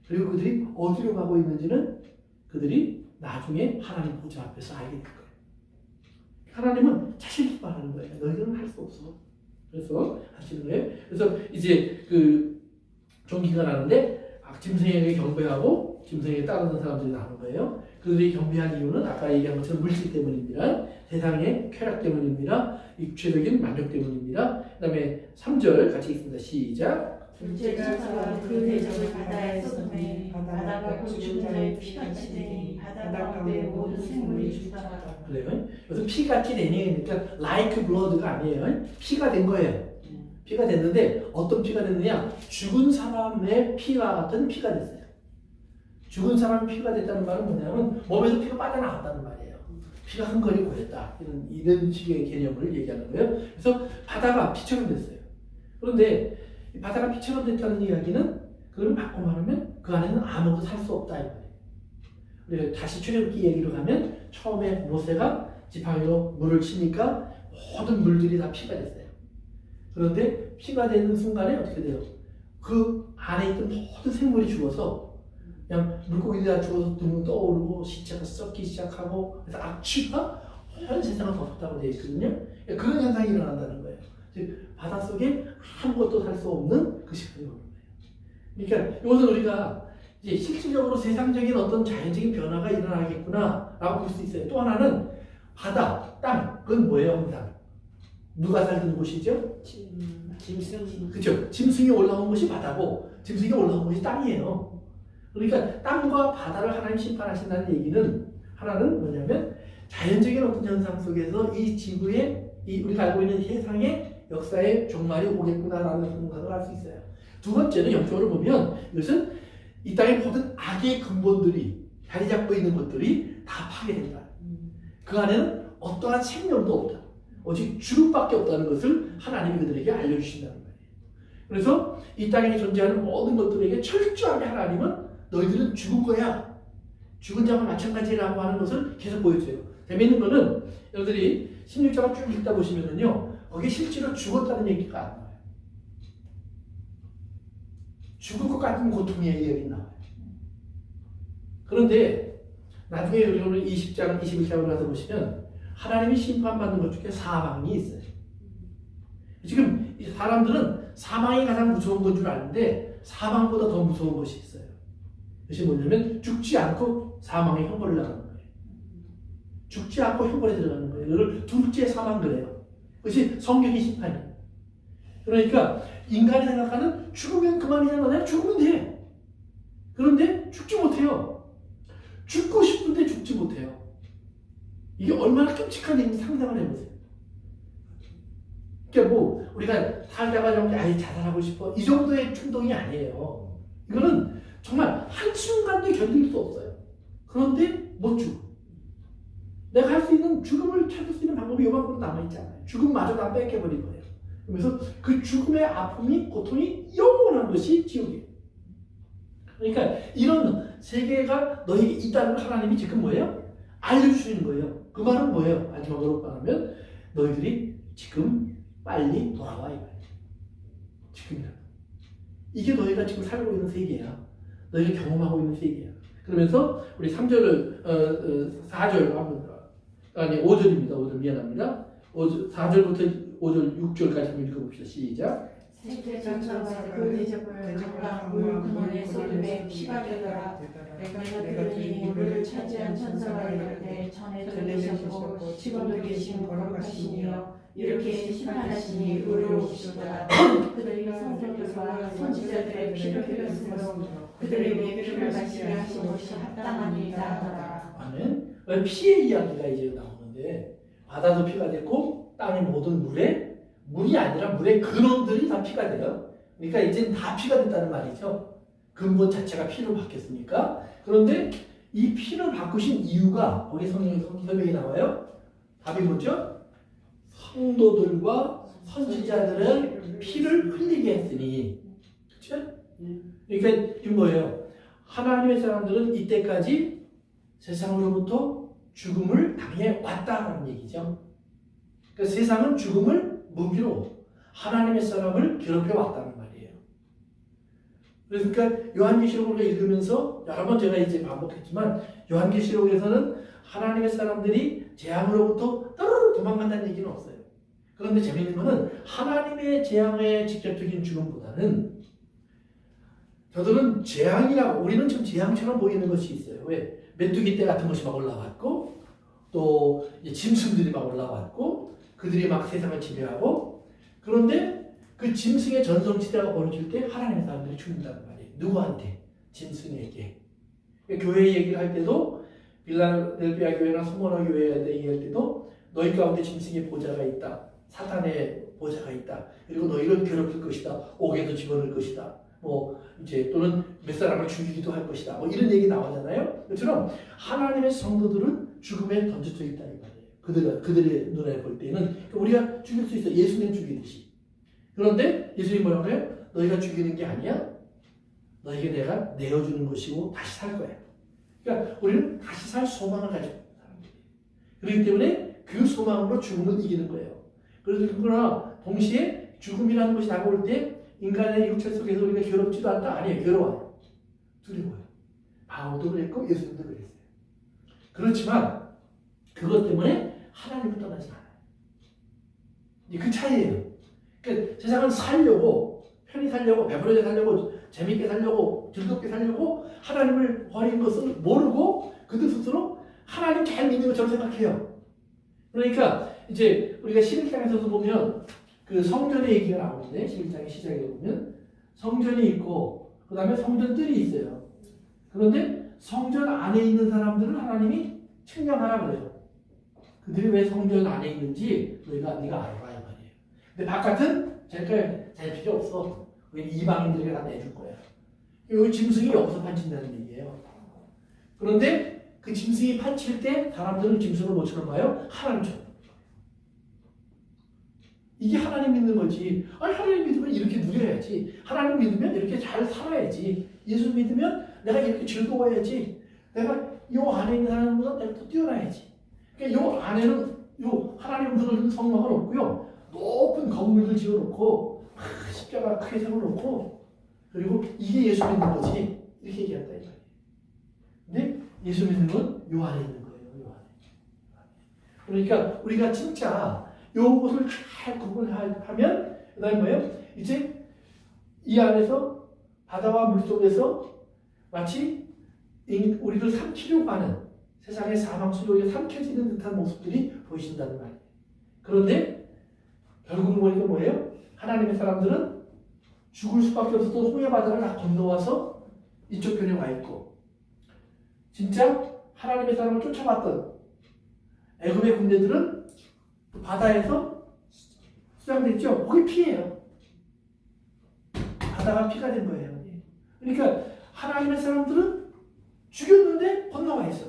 그리고 그들이 어디로 가고 있는지는 그들이 나중에 하나님 보좌 앞에서 알게 될 거예요. 하나님은 자신 기뻐하는 거예요. 너희들은 할 수 없어. 그래서 하시는 거예요. 그래서 이제 그 종기가 나는데 짐승에게 경배하고 짐승에게 따르는 사람들이 나오는 거예요. 그들이 경배한 이유는 아까 얘기한 것처럼 물질 때문입니다. 세상의 쾌락 때문입니다. 육체적인 만족 때문입니다. 그 다음에 3절 같이 읽습니다. 시작. 둘째가 저와 그 대접을 바다에 쏟음에 바다가 곧 죽은 자의 피같이 되니 바다 가운데 모든 생물이 죽더라. 그래요. 여기서 피같이 되니 그러니까 like blood가 아니에요. 피가 된 거예요. 피가 됐는데 어떤 피가 됐느냐? 죽은 사람의 피와 같은 피가 됐어요. 죽은 사람의 피가 됐다는 말은 뭐냐면 몸에서 피가 빠져나갔다는 말이에요. 피가 흥건히 고였다. 이런 식의 개념을 얘기하는 거예요. 그래서 바다가 피처럼 됐어요. 그런데 이 바다가 피처럼 됐다는 이야기는 그걸 바꿔 말하면 그 안에는 아무도 살 수 없다 이 말이에요. 우리 다시 출애굽기 얘기로 가면 처음에 모세가 지팡이로 물을 치니까 모든 물들이 다 피가 됐어요. 그런데 피가 되는 순간에 어떻게 돼요? 그 안에 있던 모든 생물이 죽어서 그냥 물고기들이 다 죽어서 둥 떠오르고 시체가 썩기 시작하고 그래서 악취가 온 세상을 덮었다고 되어 있거든요. 그런 현상이 일어난다는 거예요. 즉 바닷속에 아무것도 살 수 없는 그 시간이 오는 거예요. 그러니까 이것은 우리가 이제 실질적으로 세상적인 어떤 자연적인 변화가 일어나겠구나라고 볼 수 있어요. 또 하나는 바다, 땅, 그건 뭐예요 항상? 누가 살던 곳이죠? 짐승. 그렇죠. 짐승이 올라온 곳이 바다고 짐승이 올라온 곳이 땅이에요. 그러니까 땅과 바다를 하나님 심판하신다는 얘기는 하나는 뭐냐면 자연적인 어떤 현상 속에서 이 지구의 우리가 알고 있는 세상의 역사의 종말이 오겠구나라는 생각을 할 수 있어요. 두 번째는 영적으로 보면 이것은 이 땅의 모든 악의 근본들이 자리 잡고 있는 것들이 다 파괴된다. 그 안에는 어떠한 생명도 없다. 오직 죽음밖에 없다는 것을 하나님이 그들에게 알려주신다는 거예요. 그래서 이 땅에 존재하는 모든 것들에게 철저하게 하나님은 너희들은 죽은 거야. 죽은 자와 마찬가지라고 하는 것을 계속 보여줘요. 재미있는 거는 여러분들이 16장을 쭉 읽다 보시면은요, 거기에 실제로 죽었다는 얘기가 안 나와요. 죽을 것 같은 고통의 이야기 나와요. 그런데 나중에 여러분 20장, 21장을 가서 보시면 하나님이 심판받는 것 중에 사망이 있어요. 지금 이 사람들은 사망이 가장 무서운 건 줄 아는데 사망보다 더 무서운 것이 있어요. 그것이 뭐냐면 죽지 않고 사망의 형벌을 나가는 거예요. 죽지 않고 형벌에 들어가는 거예요. 이걸 둘째 사망 그래요. 그것이 성경의 심판이에요. 그러니까 인간이 생각하는 죽으면 그만이잖아. 내가 죽으면 돼. 그런데 죽지 못해요. 죽고 싶은데 죽지 못해요. 이게 얼마나 끔찍한 일인지 상상을 해보세요. 그러니까 뭐 우리가 살다가 좀 자살하고 싶어 이 정도의 충동이 아니에요. 이거는 정말 한순간도 견딜 수 없어요. 그런데 못 죽어. 내가 할 수 있는 죽음을 찾을 수 있는 방법이 요만큼 남아있잖아요. 죽음마저 다 뺏겨버린 거예요. 그래서 그 죽음의 아픔이 고통이 영원한 것이 지옥이에요. 그러니까 이런 세계가 너에게 있다는 걸 하나님이 지금 뭐예요? 알려주시는 거예요. 그 말은 뭐예요? 마지막으로 말하면 너희들이 지금 빨리 돌아와 이거예요. 지금이라도. 이게 너희가 지금 살고 있는 세계야. 너희가 경험하고 있는 세계야. 그러면서 우리 3절을 4절 한번 아니 5절입니다. 5절 미안합니다. 4절부터 5절 6절까지 한번 읽어봅시다. 시작. 셋째 전차가 그 대접을 바다 물 근원에 쏟음에 피가 되더라. 내가 들으니 물을 차지한 천사가 이르되 전에도 계셨고 지금도 계신 거룩하시니여 이렇게 심판하시니 의로우시도다. 그들이 성도들과 선지자들의 피를 흘렸으므로 그들에게 피를 마시게 하신 것이 합당합니다 하더라. 아멘. 피의 이야기가 이제 나오는데 바다도 피가 됐고 땅의 모든 물이 아니라 물의 근원들이 다 피가 돼요. 그러니까 이제 다 피가 됐다는 말이죠. 근본 자체가 피로 바뀌었으니까. 그런데 이 피를 바꾸신 이유가 거기 성경에 나와요. 답이 뭐죠? 성도들과 선지자들의 피를 흘리게 했으니. 그렇죠? 그러니까 이게 뭐예요? 하나님의 사람들은 이때까지 세상으로부터 죽음을 당해 왔다는 얘기죠. 그러니까 세상은 죽음을 무기로 하나님의 사람을 괴롭혀 왔다는 말이에요. 그러니까 요한계시록을 읽으면서 여러 번 제가 이제 반복했지만 요한계시록에서는 하나님의 사람들이 재앙으로부터 떠르르 도망간다는 얘기는 없어요. 그런데 재미있는 것은 하나님의 재앙의 직접적인 죽음보다는 저들은 재앙이라고 우리는 좀 재앙처럼 보이는 것이 있어요. 왜? 메뚜기 떼 같은 것이 막 올라왔고 또 짐승들이 막 올라왔고 그들이 막 세상을 지배하고 그런데 그 짐승의 전성시대가 벌어질 때 하나님의 사람들이 죽는다는 말이에요. 누구한테? 짐승에게. 교회 얘기를 할 때도 빌라델피아 교회나 소모나 교회 얘기할 때도 너희 가운데 짐승의 보좌가 있다. 사탄의 보좌가 있다. 그리고 너희를 괴롭힐 것이다. 옥에도 집어넣을 것이다. 뭐 이제 또는 몇 사람을 죽이기도 할 것이다. 뭐 이런 얘기 나오잖아요. 그처럼 하나님의 성도들은 죽음에 던져져 있다는 말이에요. 그들의 눈에 볼 때는 우리가 죽일 수 있어. 예수님 죽이듯이. 그런데 예수님 뭐라고 해요? 너희가 죽이는 게 아니야. 너에게 내가 내어주는 것이고 다시 살 거야. 그러니까 우리는 다시 살 소망을 가지고 있는 사람들이에요. 그렇기 때문에 그 소망으로 죽음을 이기는 거예요. 그러나 동시에 죽음이라는 것이 다가올 때 인간의 육체 속에서 우리가 괴롭지도 않다? 아니에요. 괴로워요. 두려워요. 바울도 그랬고 예수님도 그랬어요. 그렇지만 그것 때문에 하나님을 떠나지 않아요. 그 차이예요. 그러니까 세상은 살려고 편히 살려고 배부르게 살려고 재밌게 살려고 즐겁게 살려고 하나님을 버린 것을 모르고 그들 스스로 하나님 잘 믿는 것처럼 생각해요. 그러니까 이제 우리가 11장에서도 보면 그 성전의 얘기가 나오는데 11장의 시작에 보면 성전이 있고 그 다음에 성전들이 있어요. 그런데 성전 안에 있는 사람들은 하나님이 측량하라 그래요. 그들이 왜 성전 안에 있는지 네가 알아라 이 말이에요. 근데 바깥은 잘 필요 없어. 이방인들에게 다 내줄 거야. 여기 짐승이 여기서 판친다는 얘기예요. 그런데 그 짐승이 판칠 때 사람들은 짐승을 뭐처럼 봐요? 하나님처럼. 이게 하나님 믿는 거지. 아니 하나님 믿으면 이렇게 누려야지. 하나님 믿으면 이렇게 잘 살아야지. 예수 믿으면 내가 이렇게 즐거워야지. 내가 이 안에 있는 사람보다 내가 더 뛰어나야지. 그러니까 이 안에는 하나님 들어주는 성막은 없고요. 높은 건물들 지어놓고 십자가 크게 세워놓고 그리고 이게 예수 믿는 거지. 이렇게 얘기한다 이 말이에요. 근데 예수 믿는 건 요 안에 있는 거예요. 요 안에. 그러니까 우리가 진짜 요것을 잘 구분하면 그 다음에 뭐예요? 이제 이 안에서 바다와 물속에서 마치 우리를 삼키려고 하는 세상의 사망 수욕에 삼켜지는 듯한 모습들이 보이신다는 말이에요. 그런데 결국은 보니까 뭐예요? 하나님의 사람들은 죽을 수밖에 없어서 홍해 바다를 다 건너와서 이쪽 편에 와 있고 진짜 하나님의 사람을 쫓아왔던 애굽의 군대들은 바다에서 수장됐죠. 거기 피해요. 바다가 피가 된 거예요. 그러니까 하나님의 사람들은 죽였는데 건너와 있어.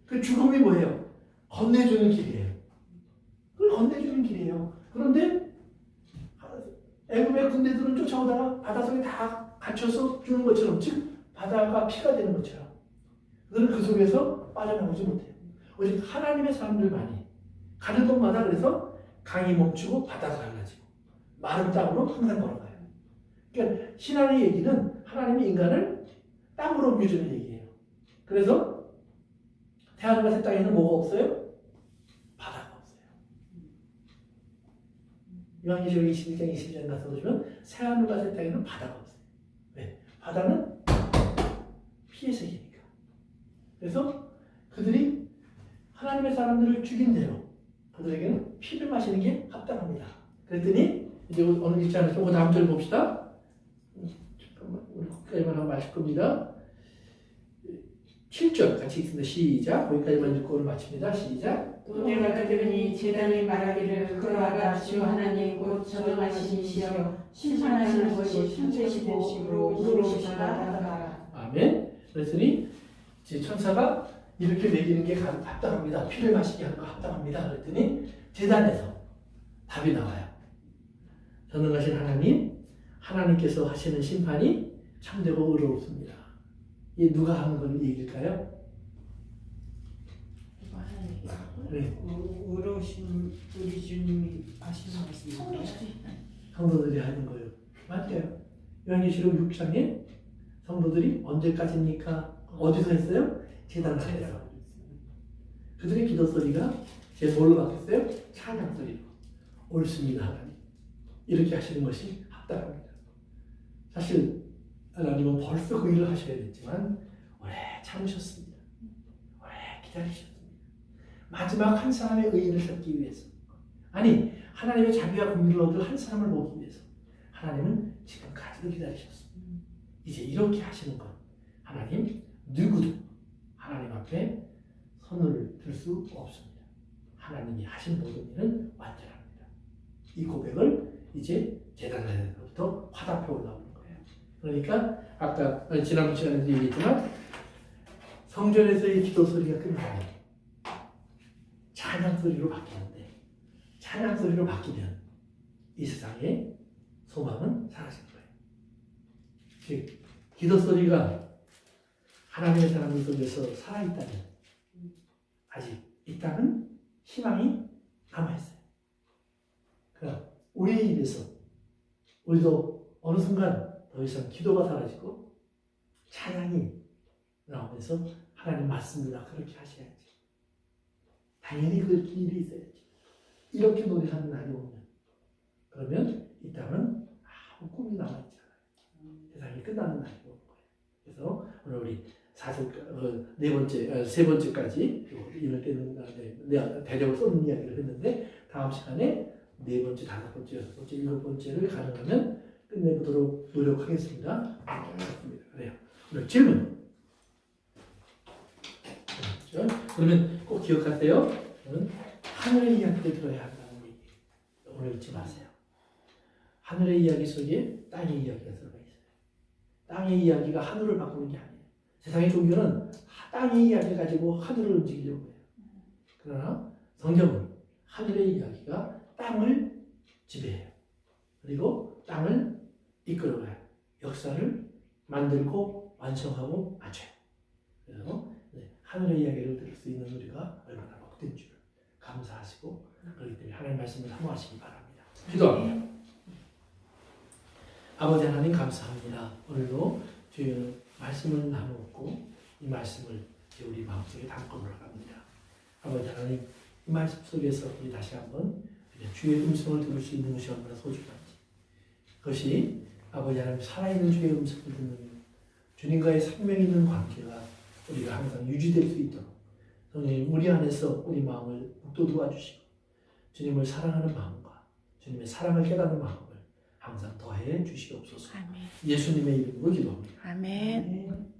그 죽음이 뭐예요? 건네주는 길이에요. 그걸 건네주는 길이에요. 그런데 애굽의 군대들은 쫓아오다가 바닷속에 다 갇혀서 죽는 것처럼 즉 바다가 피가 되는 것처럼 그들은 그 속에서 빠져나오지 못해요. 오직 하나님의 사람들만이 가는 곳마다 그래서 강이 멈추고 바다가 갈라지고 마른 땅으로 항상 걸어가요. 그러니까 신앙의 얘기는 하나님이 인간을 땅으로 옮겨주는 얘기예요. 그래서 태하늘과 새 땅에는 뭐가 없어요? 바다가 없어요. 요한계시록 21장 20장 가서 보시면 새하늘과 새 땅에는 바다가 없어요. 왜? 바다는 피의 세계니까. 그래서 그들이 하나님의 사람들을 죽인 대로 그들에게는 피를 마시는 게 합당합니다. 그랬더니 이제 어느 읽지 않았죠? 그 다음 절 봅시다. 잠깐만 우리 거기까지만 하고 마실 겁니다. 7절 같이 읽습니다. 시작. 거기까지만 읽고 오늘 마칩니다. 시작. 또 내가 그들이 제단이 말하기를 그러하다 주 하나님 곧 전능하신 이시여 심판하시는 것이 참되시고 의로우시다 하더라. 아멘. 그랬더니 이제 천사가 이렇게 먹이는 게 합당합니다. 피를 마시게 하는 거 합당합니다. 그랬더니 제단에서 답이 나와요. 전능하신 하나님께서 하시는 심판이 참되고 의롭습니다. 이게 누가 하는 건 얘기일까요? 의로우신 우리 주님이 하시는 말씀인가요? 성도들이 하는 거예요. 맞아요. 요한계시록 6장에 성도들이 언제까지입니까? 어디서 했어요? 제단 안에서. 그들의 기도 소리가 제 뭘로 바뀌었어요? 찬양 소리로. 옳습니다, 하나님. 이렇게 하시는 것이 합당합니다. 사실 하나님은 벌써 그 일을 하셔야 됐지만 오래 참으셨습니다. 오래 기다리셨습니다. 마지막 한 사람의 의인을 찾기 위해서. 아니, 하나님의 자비와 긍휼을 얻을 한 사람을 보기 위해서 하나님은 지금까지도 기다리셨습니다. 이제 이렇게 하시는 것, 하나님 누구도 하나님 앞에 손을 들 수 없습니다. 하나님이 하신 모든 일은 완전합니다. 이 고백을 이제 제단에서부터 화답해 올라오는 거예요. 그러니까 아까 지난 시간에도 얘기했지만 성전에서의 기도 소리가 끝나면 찬양 소리로 바뀌는데, 찬양 소리로 바뀌면 이 세상에 소망은 사라질 거예요. 즉 기도 소리가 하나님의 사람들 속에서 살아있다면 아직 이 땅은 희망이 남아있어요. 그러나 우리의 입에서 우리도 어느 순간 더 이상 기도가 사라지고 찬양이 나오면서 하나님 맞습니다. 그렇게 하셔야지. 당연히 그 일이 있어야지. 이렇게 노래하는 날이 오면 그러면 이 땅은 아무 꿈이 남아있지 않아요. 세상이 끝나는 날이 오는 거예요. 그래서 오늘 우리 세 번째까지 이럴 때는 대적을 쏟는 이야기를 했는데 다음 시간에 네 번째, 다섯 번째, 여섯 번째, 일곱 번째를 가능하면 끝내보도록 노력하겠습니다. 그래요. 오늘 질문. 그렇죠? 그러면 꼭 기억하세요. 하늘의 이야기를 들어야 한다는 얘기. 오늘 잊지 마세요. 하늘의 이야기 속에 땅의 이야기가 들어가 있어요. 땅의 이야기가 하늘을 바꾸는 게 아니에요. 세상의 종교는 땅의 이야기를 가지고 하늘을 움직이려고 해요. 그러나 성경은 하늘의 이야기가 땅을 지배해요. 그리고 땅을 이끌어가요. 역사를 만들고 완성하고 맞춰요. 그래서 하늘의 이야기를 들을 수 있는 우리가 얼마나 복된 줄 감사하시고, 그렇기 때문에 하나님 말씀을 사모하시기 바랍니다. 기도합니다. 아버지 하나님 감사합니다. 오늘도 주의 말씀을 나누었고 이 말씀을 우리 마음속에 담고 올라갑니다. 아버지 하나님, 이 말씀 속에서 우리 다시 한번 주의 음성을 들을 수 있는 것이 얼마나 소중한지, 그것이 아버지 하나님 살아있는 주의 음성을 듣는 주님과의 생명 있는 관계가 우리가 항상 유지될 수 있도록 성령님 우리 안에서 우리 마음을 북돋워 주시고 주님을 사랑하는 마음과 주님의 사랑을 깨닫는 마음을 항상 더해 주시옵소서. 아멘. 예수님의 이름으로 기도합니다. 아멘.